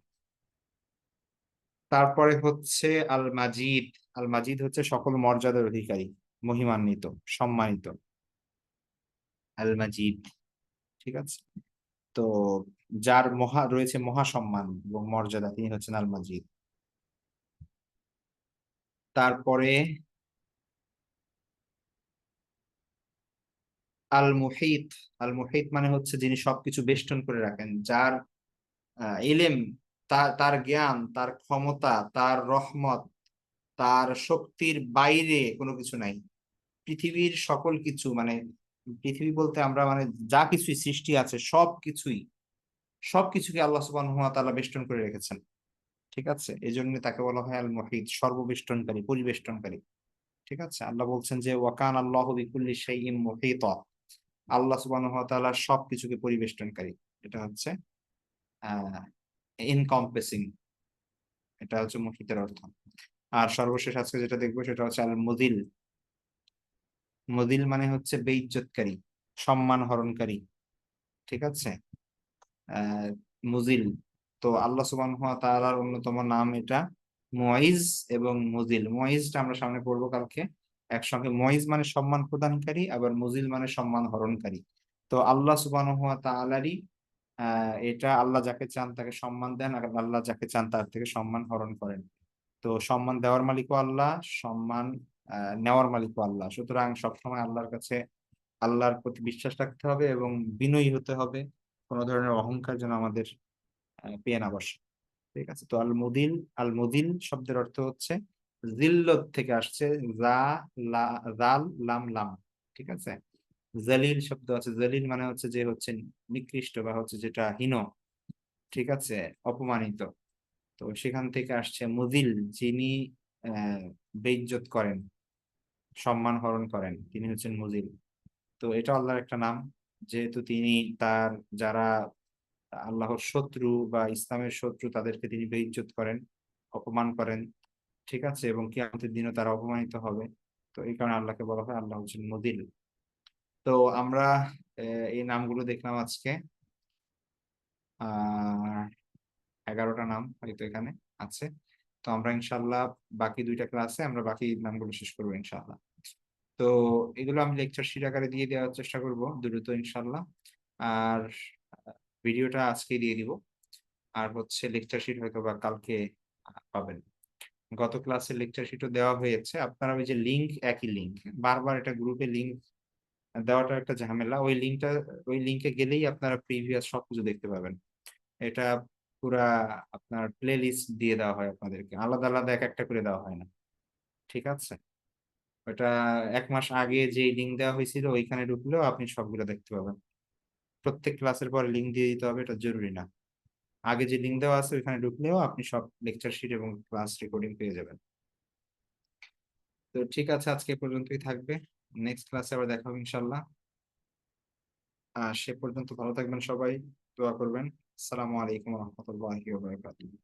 তারপরে হচ্ছে আল মাজিদ। আল মাজিদ হচ্ছে সকল মর্যাদার অধিকারী, মহিমান্বিত, সম্মানিত, আল মাজিদ। ঠিক আছে, তো যার রয়েছে মহাসম্মান এবং মর্যাদা, তিনি হচ্ছেন আল মাজিদ। তারপরে আল মুহিত। আল মুহিত মানে হচ্ছে যিনি সবকিছু বেষ্টন করে রাখেন, যার ইলম, তার তার জ্ঞান, তার ক্ষমতা, তার রহমত, তার শক্তির বাইরে কোনো কিছু নাই। পৃথিবীর সকল কিছু, মানে পৃথিবী বলতে আমরা মানে যা কিছুই সৃষ্টি আছে সবকিছুই, সবকিছুকে আল্লাহ সুবহানাহু ওয়া তাআলা বেষ্টন করে রেখেছেন। ঠিক আছে, এই জন্য তাকে বলা হয় আল মুহিত, সর্ববেষ্টনকারী, পরিবেষ্টনকারী। ঠিক আছে, আল্লাহ বলছেন যে ওয়াকান আল্লাহু বিকুল্লি শাইইন মুহিতা, আল্লাহ সুবহানাহু ওয়া তাআলা সবকিছুকে পরিবেষ্টনকারী। এটা হচ্ছে আহ এনকম্পেসিং, এটা হচ্ছে মুহিতের অর্থ। আর সর্বশেষ আজকে যেটা দেখবো সেটা হচ্ছে আল মুদিল। মুদিল মানে হচ্ছে বেইজ্জতকারী, সম্মান হরণকারী। ঠিক আছে, আহ মুজিল, তো আল্লাহ সুবহানাহু ওয়া তাআলার অন্যতম নাম এটা মুইজ এবং মুজিল। মুইজটা আমরা সামনে পড়বো কালকে একসঙ্গে। মুইজ মানে সম্মান প্রদানকারী, আবার মুজিল মানে সম্মান হরণকারী। তো আল্লাহ সুবহানাহু ওয়া তাআলারই এটা, আল্লাহ যাকে চান তাকে সম্মান দেন, আর আল্লাহ যাকে চান তার থেকে সম্মান হরণ করেন। তো সম্মান দেওয়ার মালিকও আল্লাহ, সম্মান নেওয়ার মালিকও আল্লাহ। সুতরাং সবসময় আল্লাহর কাছে, আল্লাহর প্রতি বিশ্বাস রাখতে হবে এবং বিনয়ী হতে হবে, কোনো ধরনের অহংকার যেন আমাদের পেয়ে না বসে। ঠিক আছে, তো আল মুদিল, আল মুদিল শব্দের অর্থ হচ্ছে জিল্লত থেকে আসছে, জা জাল লাম লাম। ঠিক আছে, জালিল শব্দ আছে, জালিল মানে হচ্ছে যে হচ্ছে নিকৃষ্ট বা হচ্ছে যেটা হীন। ঠিক আছে, অপমানিত। তো সেখান থেকে আসছে মুদিল, যিনি আহ বেইজ্জত করেন, সম্মান হরণ করেন, তিনি হচ্ছেন মুজিল। তো এটা আল্লাহর একটা নাম, যেহেতু তিনি তার যারা আল্লাহর শত্রু বা ইসলামের শত্রু তাদেরকে তিনি বেইজ্জত করেন, অপমান করেন, ঠিক আছে, এবং কিয়ামতের দিনও তারা অপমানিত হবে। তো এই কারণে আল্লাহকে বলা হয় আল্লাহ হচ্ছেন মুদিল। তো আমরা এই নামগুলো দেখলাম আজকে, আহ 11টা নাম হয়তো এখানে আছে। তো আমরা ইনশাল্লাহ বাকি 2টা ক্লাসে আমরা বাকি নামগুলো শেষ করবো ইনশাল্লাহ। তো এগুলো আমি লেকচার শিট আকারে দিয়ে দেওয়ার চেষ্টা করব দ্রুত ইনশাল্লাহ। আর ভিডিওটা আজকে দিয়ে দিব। আর হচ্ছে লেকচার শিট হয়তো বা কালকে পাবেন। গত ক্লাসের লেকচার শিটও দেওয়া হয়েছে, আপনারা ওই যে লিংক, একই লিংক, বারবার এটা গ্রুপে লিংক দেওয়াটা একটা ঝামেলা। ওই লিংকে গেলেই আপনারা প্রিভিয়াস সবকিছু দেখতে পাবেন। এটা পুরা আপনার প্লে লিস্ট দিয়ে দেওয়া হয় আপনাদেরকে, আলাদা আলাদা এক একটা করে দেওয়া হয় না, ঠিক আছে। ওটা 1 মাস আগে যে লিঙ্ক দেওয়া হয়েছিল ওইখানে ঢুকলেও আপনি সবগুলো দেখতে পাবেন। প্রত্যেক ক্লাসের পর লিঙ্ক দিয়ে দিতে হবে এটা জরুরি না। আগে যে লিঙ্ক দেওয়া আছে ওইখানে ঢুকলেও আপনি সব লেকচার শিট এবং ক্লাস রেকর্ডিং পেয়ে যাবেন। তো ঠিক আছে, আজকে এ পর্যন্তই থাকবে। নেক্সট ক্লাসে আবার দেখা হবে ইনশাল্লাহ। সে পর্যন্ত ভালো থাকবেন সবাই, দোয়া করবেন। আসসালামু আলাইকুম রহমতুল্লাহি ওয়া বারাকাতুহু।